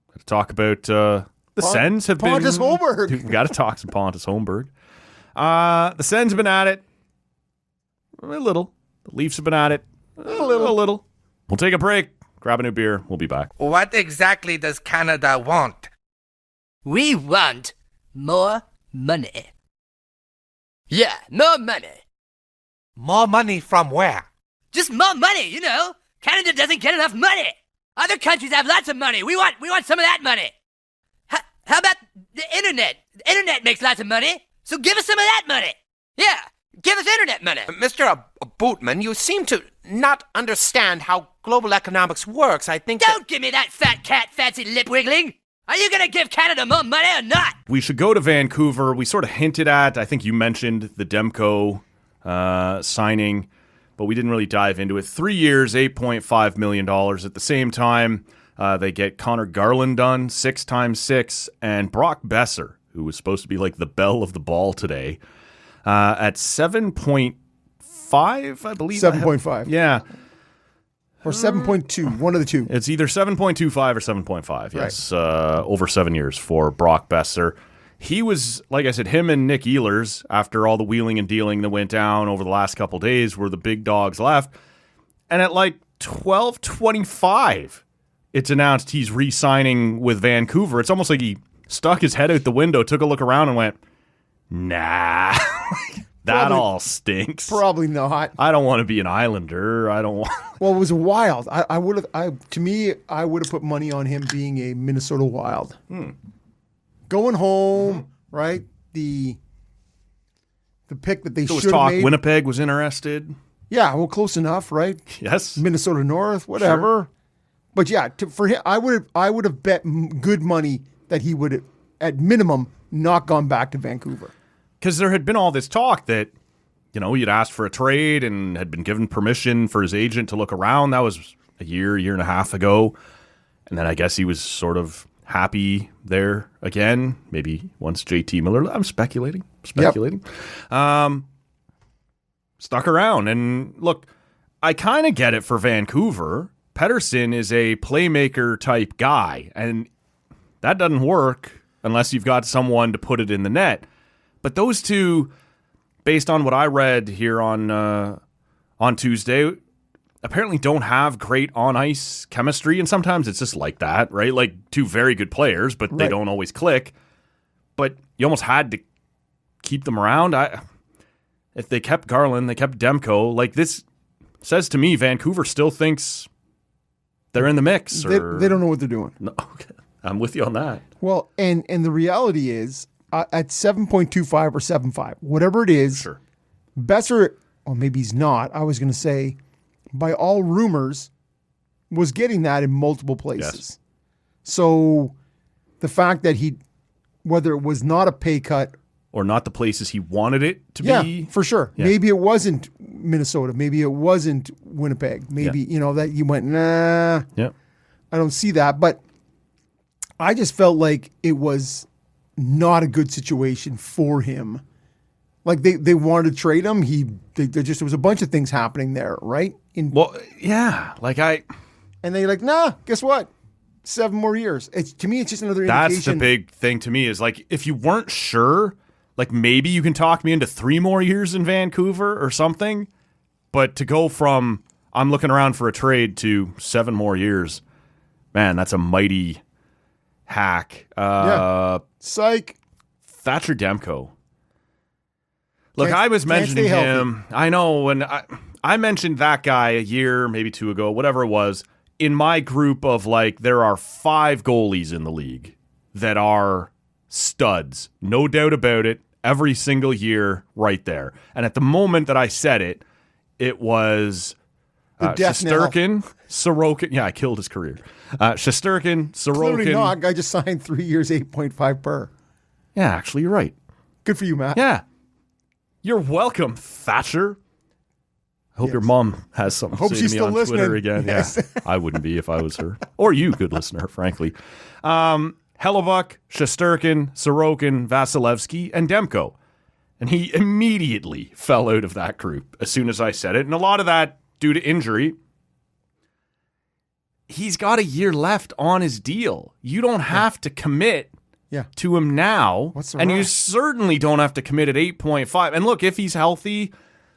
Got to talk about the Sens have Pontus been... Holmberg. We got to talk some Pontus Holmberg. The Sens have been at it. A little. The Leafs have been at it. A little. We'll take a break. Grab a new beer. We'll be back. What exactly does Canada want? We want more money. Yeah, more money. More money from where? Just more money, Canada doesn't get enough money. Other countries have lots of money. We want some of that money. How about the internet? The internet makes lots of money, so give us some of that money. Yeah, give us internet money. Mr. Bootman, you seem to not understand how global economics works. I think Don't give me that fat cat fancy lip wiggling. Are you going to give Canada more money or not? We should go to Vancouver. We sort of hinted at, I think you mentioned the Demko signing, but we didn't really dive into it. 3 years, $8.5 million. At the same time, they get Connor Garland done, 6x6, and Brock Besser, who was supposed to be like the belle of the ball today, at 7.5, I believe. 7.5. Yeah. Or 7.2, one of the two. It's either 7.25 or 7.5, yes. Right. Over 7 years for Brock Besser. He was, like I said, him and Nick Ehlers, after all the wheeling and dealing that went down over the last couple days, were the big dogs left. And at like 12:25, it's announced he's re-signing with Vancouver. It's almost like he stuck his head out the window, took a look around and went, nah, that all stinks. Probably not. I don't want to be an Islander. I don't want... Well, it was wild. I would have put money on him being a Minnesota Wild. Going home, right? The pick that they should have made. Winnipeg was interested. Yeah, well, close enough, right? Yes. Minnesota North, whatever. Sure. But yeah, for him, I would have bet good money that he would, at minimum, not gone back to Vancouver. Because there had been all this talk that, he'd asked for a trade and had been given permission for his agent to look around. That was a year and a half ago. And then I guess he was sort of happy there again. Maybe once JT Miller. I'm speculating. Yep. Stuck around. And look, I kind of get it for Vancouver. Pettersson is a playmaker type guy. And that doesn't work unless you've got someone to put it in the net. But those two, based on what I read here on Tuesday, apparently don't have great on-ice chemistry, and sometimes it's just like that, right? Like two very good players, but they don't always click. But you almost had to keep them around. If they kept Garland, they kept Demko, like this says to me, Vancouver still thinks they're in the mix. They don't know what they're doing. No, okay. I'm with you on that. Well, and the reality is at 7.25 or 7.5, whatever it is, Sure. Besser, well, maybe he's not. I was going to say, by all rumors, was getting that in multiple places. Yes. So the fact that whether it was not a pay cut, Or not the places he wanted it to yeah, be. for sure. Yeah. Maybe it wasn't Minnesota. Maybe it wasn't Winnipeg. Maybe, that you went, nah, Yeah. I don't see that. But I just felt like it was not a good situation for him. Like they wanted to trade him. There was a bunch of things happening there, right? Well, yeah. And they like, nah, guess what? 7 more years. To me, it's just another indication. That's the big thing to me is like, if you weren't sure, like maybe you can talk me into 3 more years in Vancouver or something. But to go from I'm looking around for a trade to 7 more years, man, that's a mighty hack. Psych. Thatcher Demko. Look, Can't- I was can't mentioning stay healthy. him. I know when I mentioned that guy a year, maybe 2 ago, whatever it was, in my group of like, there are 5 goalies in the league that are studs. No doubt about it. Every single year right there. And at the moment that I said it, it was death knell. Shesterkin, Sorokin. Yeah, I killed his career. Shesterkin, Clearly Sorokin. not. Guy just signed 3 years, 8.5 per. Yeah, actually, you're right. Good for you, Matt. Yeah. You're welcome, Thatcher. I hope your mom has something Hope to say she's to me still on listening. Twitter again. Yes. Yeah, I wouldn't be if I was her. Or you, good listener, frankly. Hellebuck, Shesterkin, Sorokin, Vasilevsky, and Demko. And he immediately fell out of that group as soon as I said it. And a lot of that due to injury. He's got a year left on his deal. You don't have to commit Yeah. to him now. What's the and you rush? certainly don't have to commit at 8.5. And look, if he's healthy,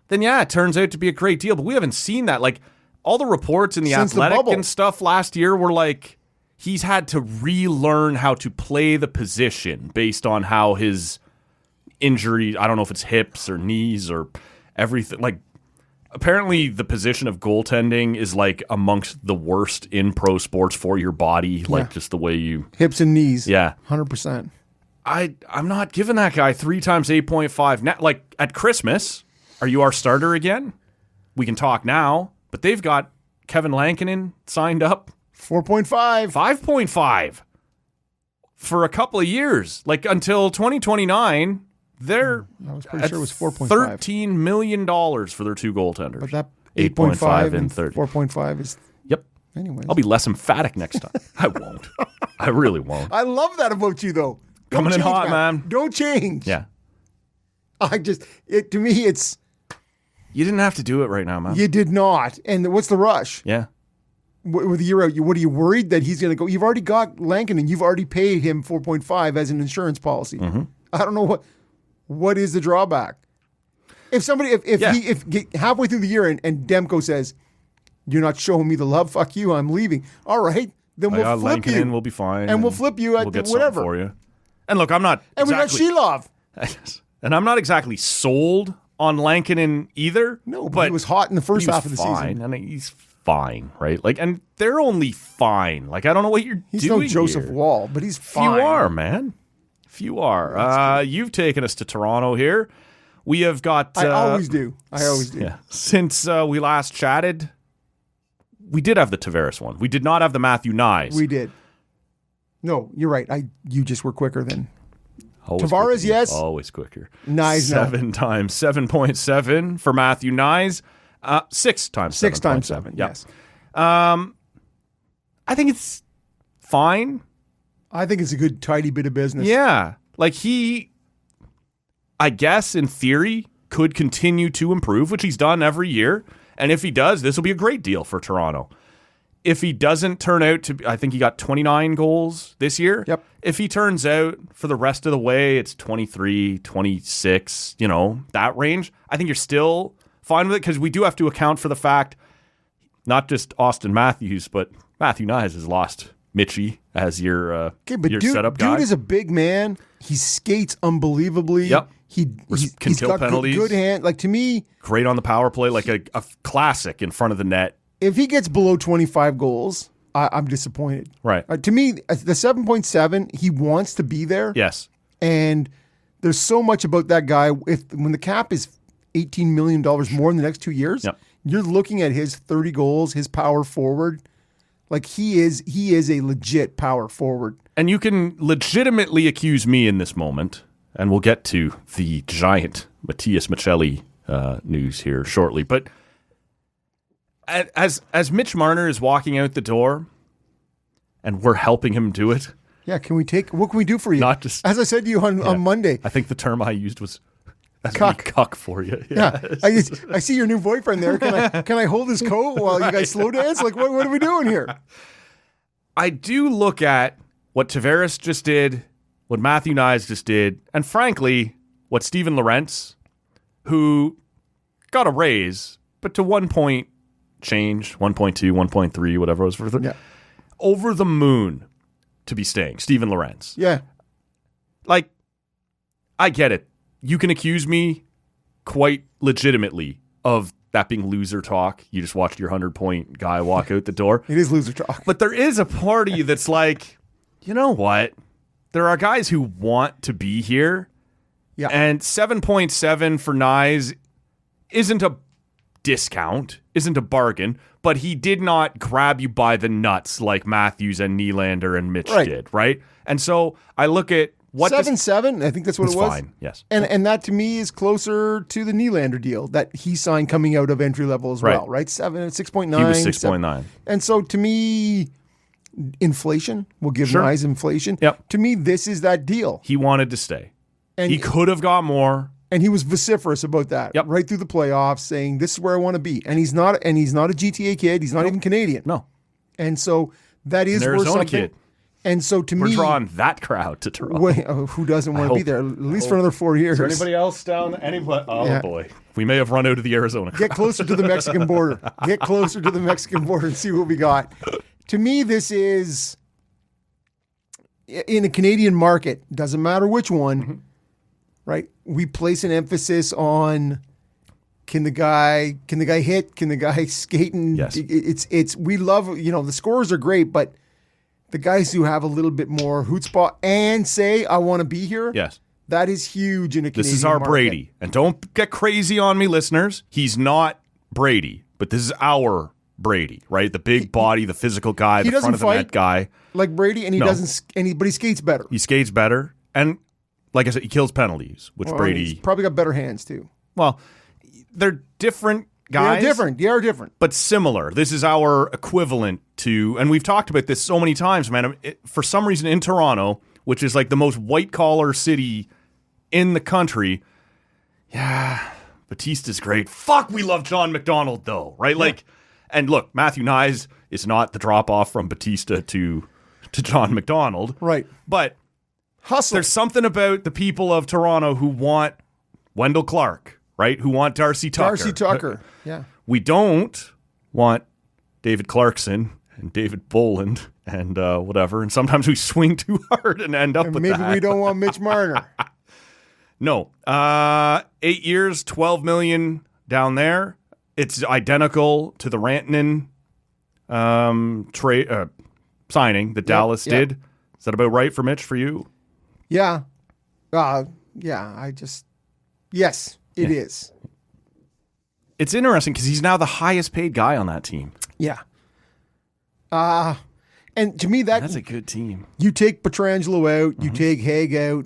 then yeah, it turns out to be a great deal. But we haven't seen that. Like, all the reports in the Since the Athletic bubble. and stuff last year were like, he's had to relearn how to play the position based on how his injury, I don't know if it's hips or knees or everything. Like, apparently the position of goaltending is like amongst the worst in pro sports for your body. Like, just the way you... Hips and knees. Yeah. 100%. I'm not giving that guy 3 times 8.5. Now, like at Christmas, are you our starter again? We can talk now, but they've got Kevin Lankinen signed up 4.5. 5.5 for a couple of years, like until 2029. They're I was pretty sure it was 4.5. $13 million for their 2 goaltenders. But that 8.5 8.5 and 30. 4.5 is, Yep. anyways. I'll be less emphatic next time. I won't. I really won't. I love that about you, though. Don't Coming in change, hot, man. Don't change. Yeah. To me, it's, You didn't have to do it right now, man. you did not. And what's the rush? Yeah. With the year out, what are you worried that he's going to go? You've already got Lankin and you've already paid him 4.5 as an insurance policy. Mm-hmm. I don't know what is the drawback. If somebody, if halfway through the year and Demko says, you're not showing me the love, fuck you, I'm leaving. All right, then we'll flip Lankinen you. will be fine. And we'll flip you at we'll get whatever. something for you. And look, I'm not And exactly, we got Sheilov. and I'm not exactly sold on Lankinen either. No, but he was hot in the first he was half of the fine, season. and he's fine, right? Like, and they're only fine. Like, I don't know what you're He's doing no Joseph here. Wall, but he's fine. Few are, man. Few are. You've taken us to Toronto here. We have got. I always do. I always do. Yeah. Since we last chatted, we did have the Tavares one. We did not have the Matthew Nyes. We did. No, you're right. You just were quicker than Always Tavares, quicker. yes. Always quicker. Nyes, no. 7 times 7.7 for Matthew Nyes. 6 times 6 times 7.7. 7. Yep. Yes. I think it's fine. I think it's a good, tidy bit of business. Yeah. Like he, I guess in theory, could continue to improve, which he's done every year. And if he does, this will be a great deal for Toronto. If he doesn't turn out to, I think he got 29 goals this year. Yep. If he turns out for the rest of the way, it's 23, 26, that range. I think you're still fine with it because we do have to account for the fact, not just Austin Matthews, but Matthew Nyes has lost Mitchie as your Okay, but your dude setup guy. is a big man. He skates unbelievably. Yep. He's Can kill got penalties. Good hand. Like, to me, Great on the power play, like a classic in front of the net. if he gets below 25 goals, I'm disappointed. Right. To me, the 7.7, he wants to be there. Yes. And there's so much about that guy. When the cap is $18 million more in the next 2 years, Yep. you're looking at his 30 goals, his power forward. Like, he is a legit power forward. And you can legitimately accuse me in this moment, and we'll get to the giant Matthias Michelli news here shortly. But as Mitch Marner is walking out the door, and we're helping him do it. Yeah, what can we do for you? Not just- As I said to you on Monday. I think the term I used was Cuck. cuck for you. Yeah, I see your new boyfriend there. Can I hold his coat while you guys slow dance? Like, what are we doing here? I do look at what Tavares just did, what Matthew Nyes just did, and frankly, what Steven Lorentz, who got a raise, but to 1 point change, 1.2, 1.3, whatever it was, over the moon to be staying. Steven Lorentz. Yeah. Like, I get it. You can accuse me quite legitimately of that being loser talk. You just watched your 100-point guy walk out the door. It is loser talk. But there is a party that's like, you know what? There are guys who want to be here. Yeah. And 7.7 for Nyes isn't a discount, isn't a bargain, but he did not grab you by the nuts like Matthews and Nylander and Mitch did, right? And so I look at what 7.7, I think that's what it was. Fine, yes. And that to me is closer to the Nylander deal that he signed coming out of entry level as well, right? 6.9. He was 6.9. And so to me, inflation, we'll give Nyes inflation. Yep. To me, this is that deal. He wanted to stay. And he could have got more. And he was vociferous about that right through the playoffs, saying, this is where I want to be. And he's not a GTA kid. He's not even Canadian. No. And so that is An worth Arizona something. kid. And so to We're me, drawing that crowd to Toronto. who doesn't want to be there? At least for another 4 years. Is there anybody else down? Anybody? Oh, Yeah. boy. We may have run out of the Arizona crowd. Get closer to the Mexican border. Get closer to the Mexican border and see what we got. To me, this is, in a Canadian market, doesn't matter which one, right? We place an emphasis on, can the guy hit? Can the guy skating? Yes. It's we love, the scores are great, but the guys who have a little bit more chutzpah and say, I want to be here. Yes. That is huge in a Canadian This is our market. Brady. And don't get crazy on me, listeners. He's not Brady, but this is our Brady, right? The big body, the physical guy, the front of the net guy. Like Brady, and he No. but he skates better. He skates better. And like I said, he kills penalties, which Brady. He's probably got better hands too. Well, they're different guys. They are different. But similar. This is our equivalent to, and we've talked about this so many times, man. For some reason in Toronto, which is like the most white-collar city in the country, Batista's great. Fuck, we love John McDonald, though, right? Like, and look, Matthew Nyes is not the drop-off from Batista to John McDonald. Right. But Hustle. there's something about the people of Toronto who want Wendell Clark, right? Who want Darcy Tucker. Yeah. We don't want David Clarkson and David Boland and whatever. And sometimes we swing too hard and end up And with maybe that. we don't want Mitch Marner. No. 8 years, $12 million down there. It's identical to the Rantanen signing that Dallas did. Is that about right for Mitch, for you? Yeah. Yes, it is. It's interesting because he's now the highest paid guy on that team. Yeah. And to me, That's a good team. you take Pietrangelo out, you take Haig out.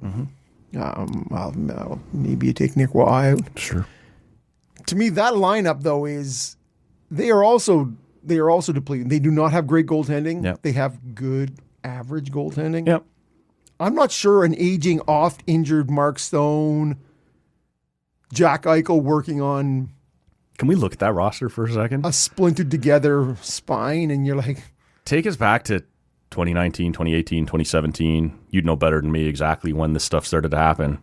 Well, maybe you take Nick Waugh out. Sure. To me, that lineup though they are also depleting. They do not have great goaltending. Yep. They have good average goaltending. Yep. I'm not sure an aging, oft injured Mark Stone, Jack Eichel working on Can we look at that roster for a second? a splintered together spine, and you're like, Take us back to 2019, 2018, 2017. You'd know better than me exactly when this stuff started to happen.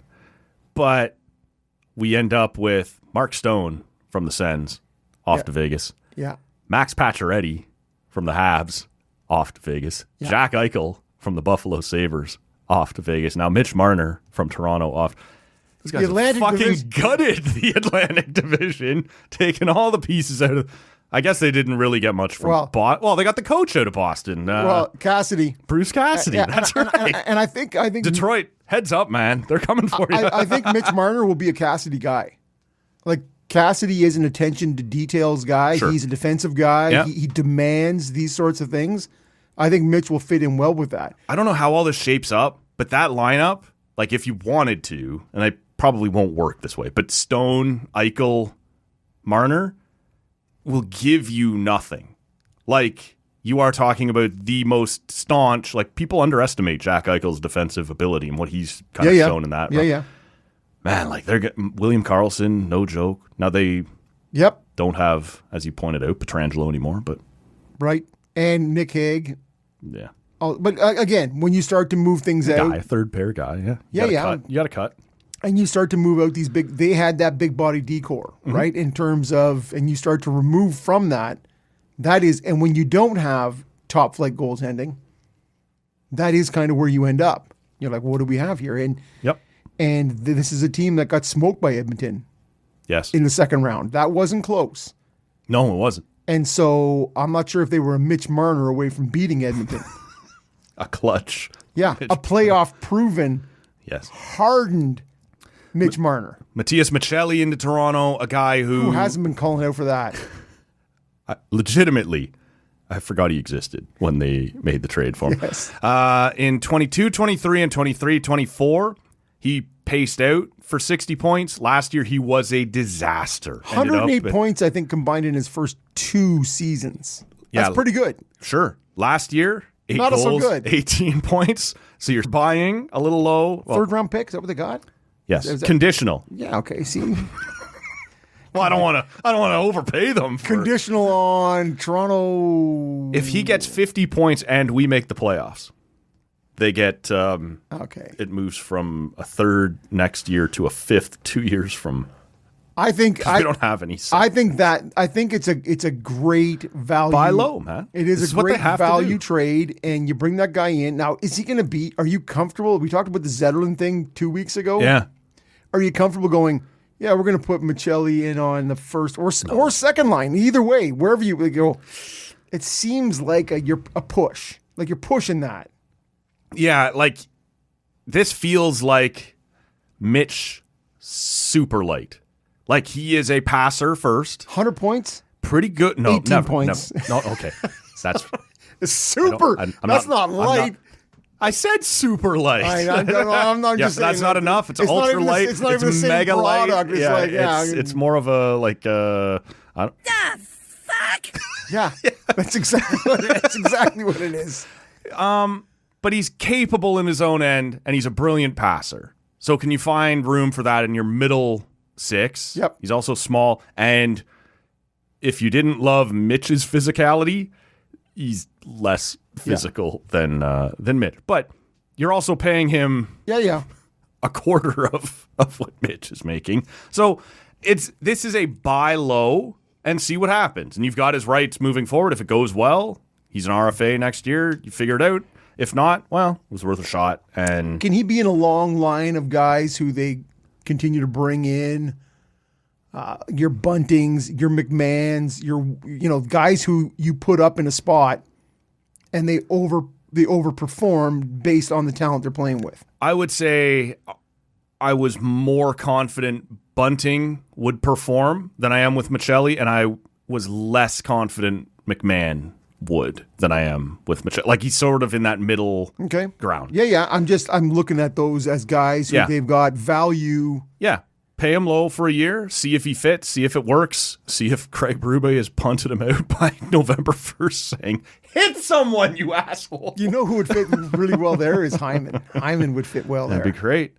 But we end up with Mark Stone from the Sens off to Vegas. yeah, Max Pacioretty from the Habs off to Vegas. Yeah. Jack Eichel from the Buffalo Sabres off to Vegas. Now Mitch Marner from Toronto off. This guy's Atlantic fucking Division. gutted the Atlantic Division, taking all the pieces out of. I guess they didn't really get much from Boston. Well, they got the coach out of Boston. Cassidy. Bruce Cassidy. That's right. And I think Detroit, heads up, man. They're coming for you. I think Mitch Marner will be a Cassidy guy. Like, Cassidy is an attention to details guy. Sure. He's a defensive guy. Yeah. He demands these sorts of things. I think Mitch will fit in well with that. I don't know how all this shapes up, but that lineup, like if you wanted to, and I probably won't work this way, but Stone, Eichel, Marner will give you nothing. Like, you are talking about the most staunch, like, people underestimate Jack Eichel's defensive ability and what he's kind of shown in that. Yeah. Man, like, they're getting William Karlsson, no joke. Now they don't have, as you pointed out, Pietrangelo anymore, but. Right. And Nick Hague. Yeah. Oh, but again, when you start to move things out. Third pair guy, Yeah. You got to cut. And you start to move out these big, they had that big body decor, right? In terms of, and you start to remove from that is, and when you don't have top flight goaltending, that is kind of where you end up. You're like, what do we have here? And this is a team that got smoked by Edmonton. Yes. In the second round. That wasn't close. No, it wasn't. And so I'm not sure if they were a Mitch Marner away from beating Edmonton. A clutch. Yeah. A playoff proven, hardened Mitch Marner. Matthias Michelli into Toronto, a guy who hasn't been calling out for that. Legitimately, I forgot he existed when they made the trade for him. Yes. In 22, 23, and 23, 24, he paced out for 60 points. Last year, he was a disaster. 108 points, I think, combined in his first 2 seasons. That's pretty good. Sure. Last year, 8 Not goals, so good. 18 points. So you're buying a little low. Third round pick, is that what they got? Yes. Conditional. Yeah, okay. See. Well, I don't want to overpay them. Conditional on Toronto. If he gets 50 points and we make the playoffs, they get It moves from a third next year to a fifth 2 years from. I think we don't have any. I think it's a great value. Buy low, man. It is a great value trade, and you bring that guy in. Now, is he going to be? Are you comfortable? We talked about the Zetterlund thing 2 weeks ago. Yeah. Are you comfortable going? Yeah, we're going to put Michelli in on the first or second line. Either way, wherever you go, it seems like you're a push. Like you're pushing that. Yeah, like this feels like Mitch super light. Like he is a passer first. 100 points? Pretty good. No, 18 never, points. No, okay. That's super. That's not light. I said super light. I'm not just saying that's not enough. It's ultra light. It's not even the same mega product. light. It's it's more of a like. Fuck. Yeah, that's exactly what it is. But he's capable in his own end, and he's a brilliant passer. So can you find room for that in your middle six? Yep. He's also small, and if you didn't love Mitch's physicality, he's less physical than Mitch. But you're also paying him a quarter of what Mitch is making. So this is a buy low and see what happens. And you've got his rights moving forward. If it goes well, he's an RFA next year. You figure it out. If not, well, it was worth a shot. And can he be in a long line of guys who they continue to bring in? Your Buntings, your McMahons, your guys who you put up in a spot and they overperform based on the talent they're playing with. I would say I was more confident Bunting would perform than I am with Michelli, and I was less confident McMahon would than I am with Michelli. Like he's sort of in that middle ground. Yeah. I'm looking at those as guys who they've got value. Yeah. Pay him low for a year, see if he fits, see if it works, see if Craig Berube has punted him out by November 1st saying, hit someone, you asshole. You know who would fit really well there is Hyman. Hyman would fit well there. That'd be great.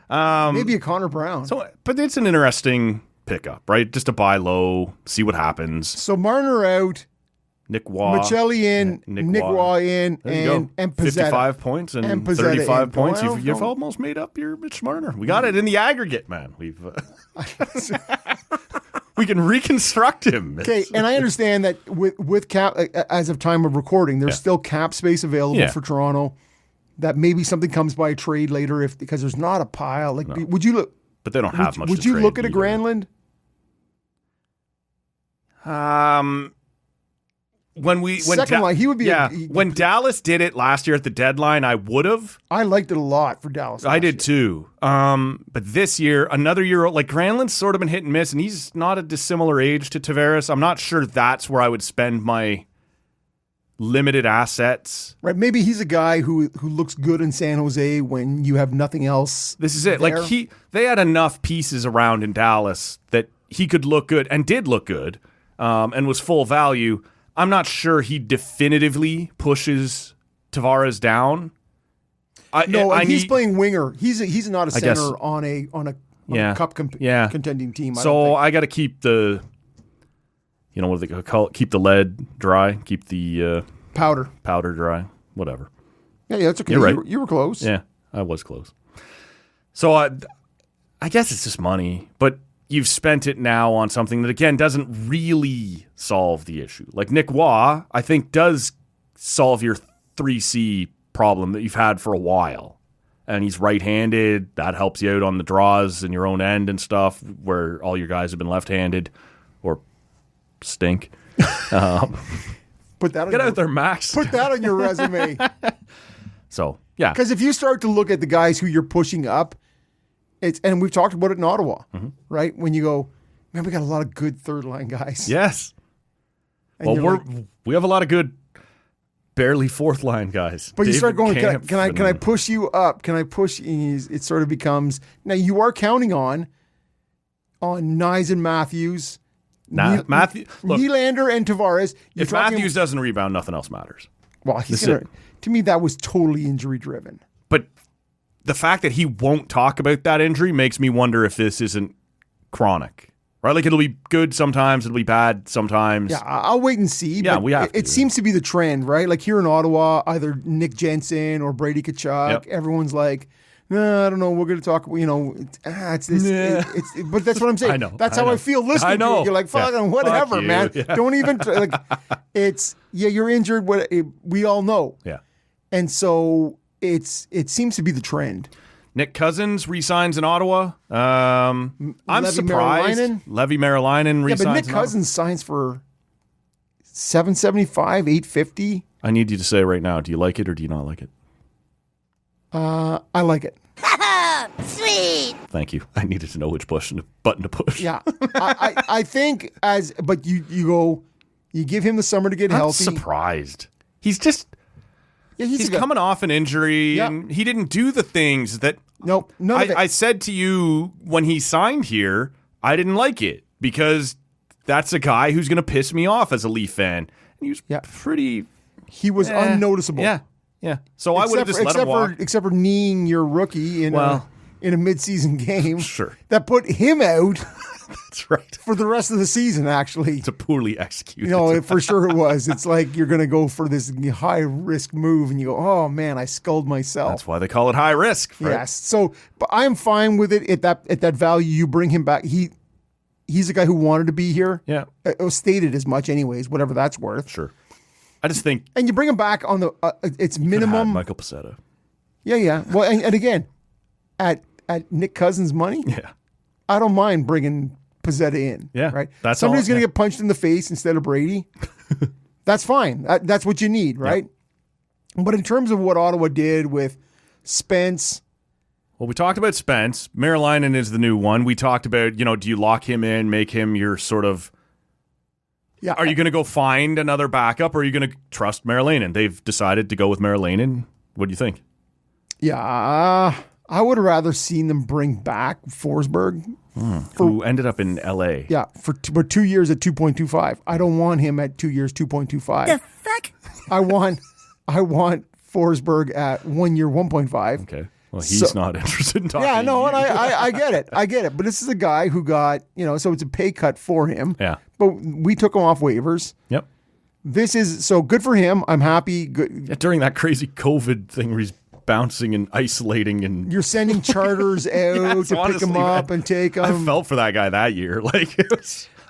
Maybe a Connor Brown. But it's an interesting pickup, right? Just to buy low, see what happens. So Marner out. Nick Waugh. Michelli in, Nick Waugh in, and Pizzetta. 55 points and 35 points. You've almost made up your Mitch Marner. We got it in the aggregate, man. We can reconstruct him. Okay, and I understand that with cap, as of time of recording, there's still cap space available for Toronto. that maybe something comes by trade later because there's not a pile. Like, would you look? But they don't have much. Would to you trade look at a either. Granlund? When Second line, he would be. When Dallas did it last year at the deadline, I would have. I liked it a lot for Dallas. I did too. But this year, another year, like Granlund's sort of been hit and miss, and he's not a dissimilar age to Tavares. I'm not sure that's where I would spend my limited assets. Right, maybe he's a guy who looks good in San Jose when you have nothing else. This is it. there. Like they had enough pieces around in Dallas that he could look good and did look good, and was full value. I'm not sure he definitively pushes Tavares down. He's playing winger. He's not a I guess. center on a cup contending team. So I got to keep the, what do they call it? Keep the lead dry. Keep the powder dry. Whatever. Yeah, that's okay. You're right. You were close. Yeah, I was close. So I guess it's just money, but you've spent it now on something that, again, doesn't really solve the issue. Like Nick Waugh, I think, does solve your 3C problem that you've had for a while. And he's right-handed. That helps you out on the draws in your own end and stuff, where all your guys have been left-handed or stink. Put that on Get out there, Max. Put that on your resume. So, yeah. Because if you start to look at the guys who you're pushing up, and we've talked about it in Ottawa, right? When you go, man, we got a lot of good third line guys. Yes. And Well, we have a lot of good, barely fourth line guys. But you start going, David can I Kampf push you up? Can I push? It sort of becomes, now you are counting on Nyes and Matthews. Matthew, look, Nylander and Tavares. if Matthews doesn't rebound, nothing else matters. Well, to me, that was totally injury driven. But the fact that he won't talk about that injury makes me wonder if this isn't chronic, right? Like, it'll be good sometimes, it'll be bad sometimes. Yeah, I'll wait and see. Yeah, but we have it to. seems to be the trend, right? Like here in Ottawa, either Nick Jensen or Brady Tkachuk, everyone's like, no, I don't know. We're going to talk. It's this. But that's what I'm saying. I know. That's how I feel listening to it. You're like, whatever, Fuck you. man. Yeah. Don't even like. You're injured. We all know. Yeah. And so it seems to be the trend. Nick Cousins resigns in Ottawa. I'm Levi surprised. Merrilainen? Levi Merrilainen resigns. Yeah, but Nick in Ottawa. Cousins signs for $775, $850. I need you to say right now, do you like it or do you not like it? I like it. Sweet. Thank you. I needed to know which button to push. Yeah, I think but you go, you give him the summer to get I'm healthy. surprised. He's just he's coming off an injury and he didn't do the things that. Nope, none of it. I said to you when he signed here, I didn't like it because that's a guy who's going to piss me off as a Leaf fan. And he was pretty. He was unnoticeable. Yeah. So I would have just let him walk. Except for kneeing your rookie in a midseason game. Sure. That put him out. That's right. For the rest of the season, actually. It's a poorly executed. For sure it was. It's like you're going to go for this high risk move, and you go, "Oh man, I sculled myself." That's why they call it high risk. Right? Yes. So, but I'm fine with it at that value. You bring him back. He's a guy who wanted to be here. Yeah. It was stated as much, anyways. Whatever that's worth. Sure. I just think. And you bring him back on the. It's minimum. Michael Pacetta. Yeah. Well, and again, at Nick Cousins' money. Yeah. I don't mind bringing Pacetta in. Yeah. Right. That's Somebody's going to yeah. get punched in the face instead of Brady. That's fine. That's what you need, right? Yeah. But in terms of what Ottawa did with Spence. Well, we talked about Spence. Merrilainen is the new one. We talked about, do you lock him in, make him your sort of. Yeah. Are you going to go find another backup, or are you going to trust Merrilainen? They've decided to go with Merrilainen. What do you think? Yeah, I would have rather seen them bring back Forsberg. Who ended up in L.A. Yeah, for 2 years at 2.25. I don't want him at 2 years 2.25. The fuck? I want Forsberg at 1 year 1.5. Okay. Well, he's not interested in talking. Yeah, no, to and you. I get it. I get it. But this is a guy who got, so it's a pay cut for him. Yeah. But we took him off waivers. Yep. This is so good for him. I'm happy. Good. Yeah, during that crazy COVID thing where he's bouncing and isolating and You're sending charters out Yes, to pick honestly, him up man. and take him. I felt for that guy that year. Like,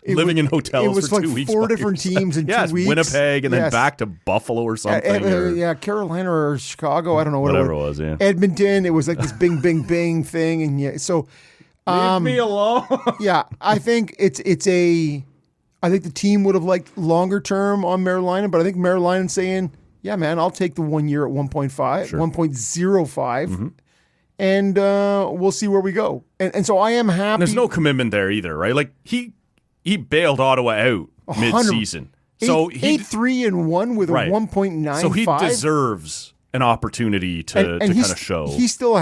living in hotels it was for like 2 weeks. four by different yourself. teams in 2 yes, weeks. Winnipeg and then Yes. back to Buffalo or something. or Carolina or Chicago. I don't know whatever it was. Yeah. Edmonton. It was like this bing, bing, bing thing, and yeah. So, Leave me alone. yeah, I think I think the team would have liked longer term on Maryland, but I think Maryland's saying, yeah, man, I'll take the 1 year at 1.5, 1.05, and we'll see where we go. And so I am happy. And there's no commitment there either, right? Like he bailed Ottawa out mid-season. So he 8-3-1 with a 1.95. So he deserves an opportunity to kind of show. He's still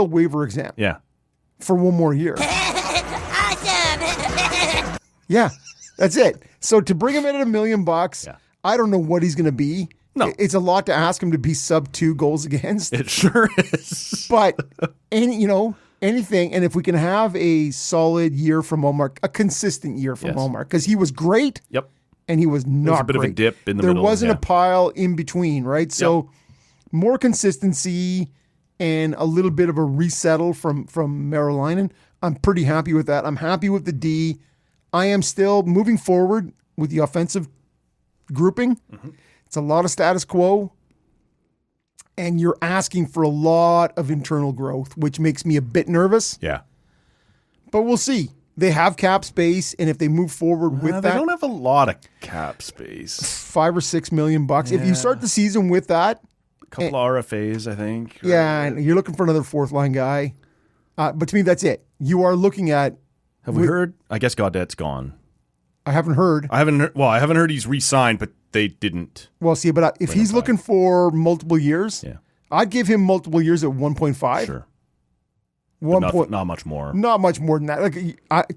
waiver exempt. Yeah. For one more year. Awesome. Yeah, that's it. So to bring him in at $1 million, I don't know what he's going to be. No. It's a lot to ask him to be sub 2 goals against. It sure is. But anything, and if we can have a solid year from Omar, a consistent year from Omar, because he was great. Yep. And he was not There was a bit great. of a dip in the there middle. There wasn't a pile in between, right? So more consistency and a little bit of a resettle from Maryland. I'm pretty happy with that. I'm happy with the D. I am still moving forward with the offensive grouping. Mm-hmm. It's a lot of status quo. And you're asking for a lot of internal growth, which makes me a bit nervous. Yeah. But we'll see. They have cap space, and if they move forward with they that, don't have a lot of cap space. $5 or $6 million. If you start the season with that, a couple RFAs, I think. Yeah, and you're looking for another fourth line guy. But to me, that's it. You are looking at. Have we heard? I guess Gaudette's gone. I haven't heard. I haven't heard he's re-signed, but they didn't. Well, see, but if he's looking for multiple years, I'd give him multiple years at 1.5. Sure. Not much more. Not much more than that. Like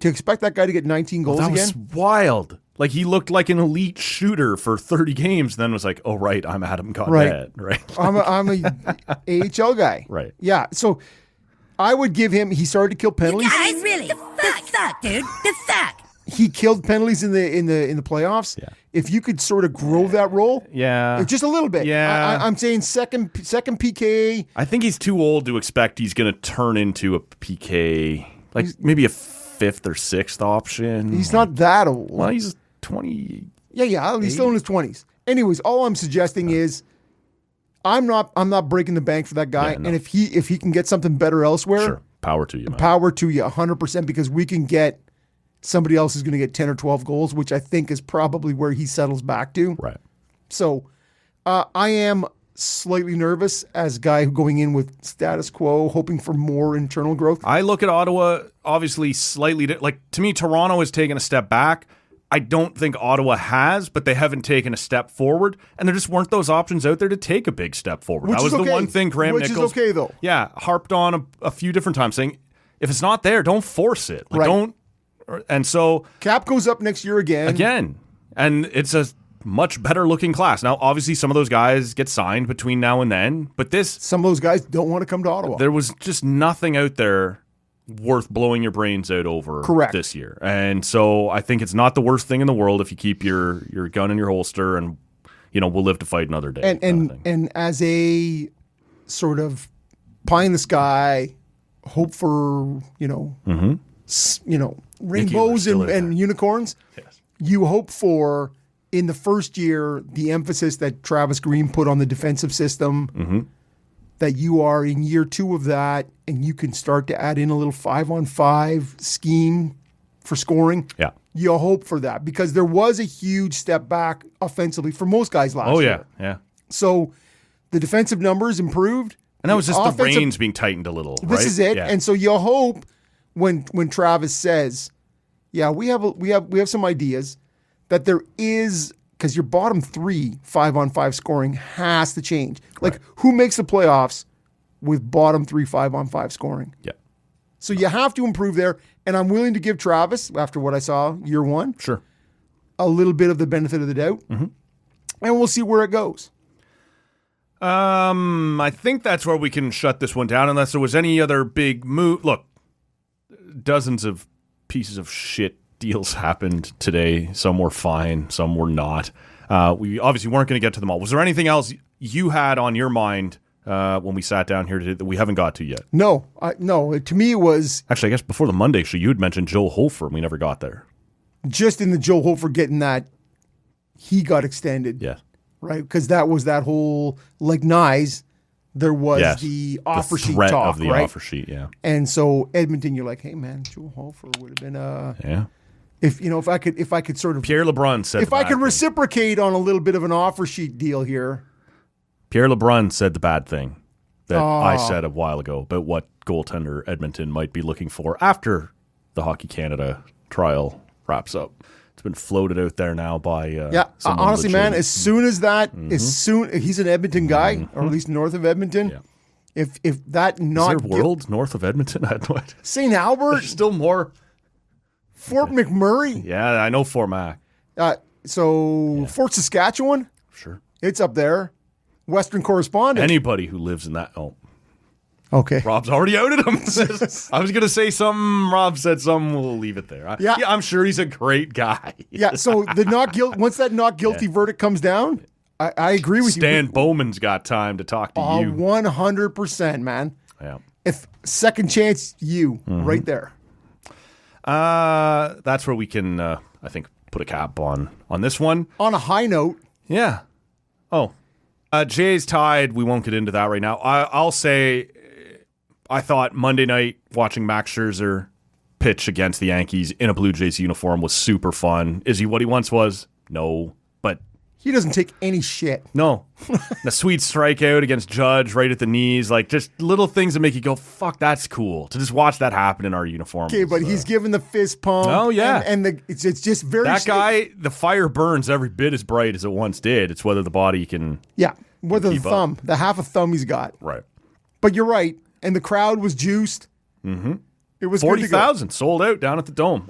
to expect that guy to get 19 goals again. That was wild. Like he looked like an elite shooter for 30 games, then was like, "Oh right, I'm Adam Gaudette." Right. I'm a AHL guy. Right. Yeah. So I would give him. He started to kill penalties. Guys, really? The suck, dude. The suck. He killed penalties in the playoffs. Yeah. If you could sort of grow that role, just a little bit. Yeah, I'm saying second PK. I think he's too old to expect he's going to turn into a PK, like maybe a fifth or sixth option. He's not that old. Well, he's 20. Yeah. He's still in his 20s. Anyways, all I'm suggesting is, I'm not breaking the bank for that guy. Yeah, no. And if he can get something better elsewhere, sure, power to you, man. Power to you, 100%, because we can get. Somebody else is going to get 10 or 12 goals, which I think is probably where he settles back to. Right. So I am slightly nervous as a guy going in with status quo, hoping for more internal growth. I look at Ottawa, obviously slightly, to me, Toronto has taken a step back. I don't think Ottawa has, but they haven't taken a step forward, and there just weren't those options out there to take a big step forward. Which that was is the one thing Graham Which Nichols... is okay, though. Yeah, harped on a few different times, saying, if it's not there, don't force it. Don't... And so cap goes up next year again, and it's a much better looking class. Now, obviously, some of those guys get signed between now and then, but some of those guys don't want to come to Ottawa. There was just nothing out there worth blowing your brains out over this year, and so I think it's not the worst thing in the world if you keep your gun in your holster, and we'll live to fight another day. And as a sort of pie in the sky, hope for rainbows and unicorns. Yes. You hope for, in the first year, the emphasis that Travis Green put on the defensive system, that you are in year 2 of that, and you can start to add in a little 5-on-5 scheme for scoring. Yeah. You hope for that, because there was a huge step back offensively for most guys last year. Yeah. So the defensive numbers improved. And that was just the reins being tightened a little, right? This is it. Yeah. And so you hope when Travis says, yeah, we have some ideas, that there is, because your bottom 3 5-on-5 scoring has to change. Like, who makes the playoffs with bottom 3 5-on-5 scoring? Yeah. So you have to improve there, and I'm willing to give Travis, after what I saw year 1, sure, a little bit of the benefit of the doubt, and we'll see where it goes. I think that's where we can shut this one down, unless there was any other big move. Look, dozens of pieces of shit deals happened today. Some were fine, some were not. We obviously weren't going to get to them all. Was there anything else you had on your mind when we sat down here today that we haven't got to yet? No, to me it was Actually, I guess before the Monday show, you had mentioned Joe Hofer, and we never got there. just in the Joe Hofer getting that he got extended. Yeah. Right? Because that was that whole, like Nyes, there was Yes. the offer sheet threat talk, of the right? offer sheet, yeah. And so Edmonton, you're like, hey man, Joe Hofer would have been Yeah. if I could sort of Pierre LeBrun said if the I bad could thing. reciprocate on a little bit of an offer sheet deal here. Pierre LeBrun said the bad thing that I said a while ago about what goaltender Edmonton might be looking for after the Hockey Canada trial wraps up. It's been floated out there now by someone honestly, man, legit. as soon as that, he's an Edmonton guy, or at least north of Edmonton. Yeah. If that not Is there world north of Edmonton? I had no idea. St. Albert, There's still more. Fort McMurray, Yeah, I know Fort Mac. Fort Saskatchewan, Sure. it's up there. Western correspondent. Anybody who lives in that. Oh, Okay. Rob's already outed him. I was going to say something. Rob said something. We'll leave it there. Yeah. I'm sure he's a great guy. Yeah. So the not guilty. Once that not guilty verdict comes down, I agree with Stan you. Bowman's got time to talk to you. 100%, man. Yeah. If second chance, you right there. That's where we can, I think, put a cap on this one. On a high note, Yeah. Oh. Jay's tied. We won't get into that right now. I'll say I thought Monday night watching Max Scherzer pitch against the Yankees in a Blue Jays uniform was super fun. Is he what he once was? No. But he doesn't take any shit. no. The sweet strikeout against Judge right at the knees. Like just little things that make you go, fuck, that's cool. To just watch that happen in our uniform. Okay, but he's giving the fist pump. Oh, yeah. And it's just very... That guy, the fire burns every bit as bright as it once did. It's whether the body can... Yeah. Whether the keep up. thumb, the half a thumb he's got. Right. But you're right. And the crowd was juiced. Mm-hmm. It was good to go. 40,000 sold out down at the Dome.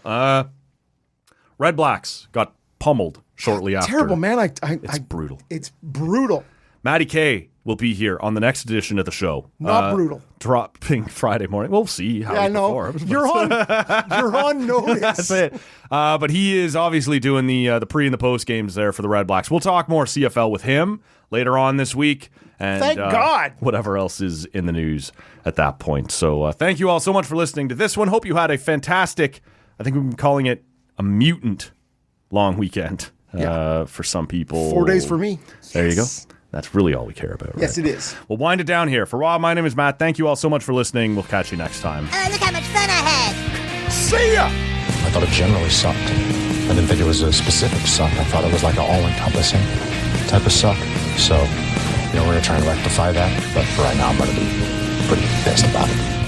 Red Blacks got pummeled shortly after. Terrible, man. It's brutal. It's brutal. Matty K will be here on the next edition of the show. Not brutal. Dropping Friday morning. We'll see how Yeah, I he know. performs. You're on notice. That's it. But he is obviously doing the pre and the post games there for the Red Blacks. We'll talk more CFL with him later on this week. And, Thank God. Whatever else is in the news at that point. So thank you all so much for listening to this one. Hope you had a fantastic, I think we've been calling it a mutant long weekend for some people. 4 days for me. There you go. That's really all we care about. Yes, right? it is. We'll wind it down here. For Rob, my name is Matt. Thank you all so much for listening. We'll catch you next time. Oh, look how much fun I had. See ya! I thought it generally sucked. I didn't think it was a specific suck. I thought it was like an all-encompassing type of suck. So, we're going to try and rectify that. But for right now, I'm going to be pretty pissed about it.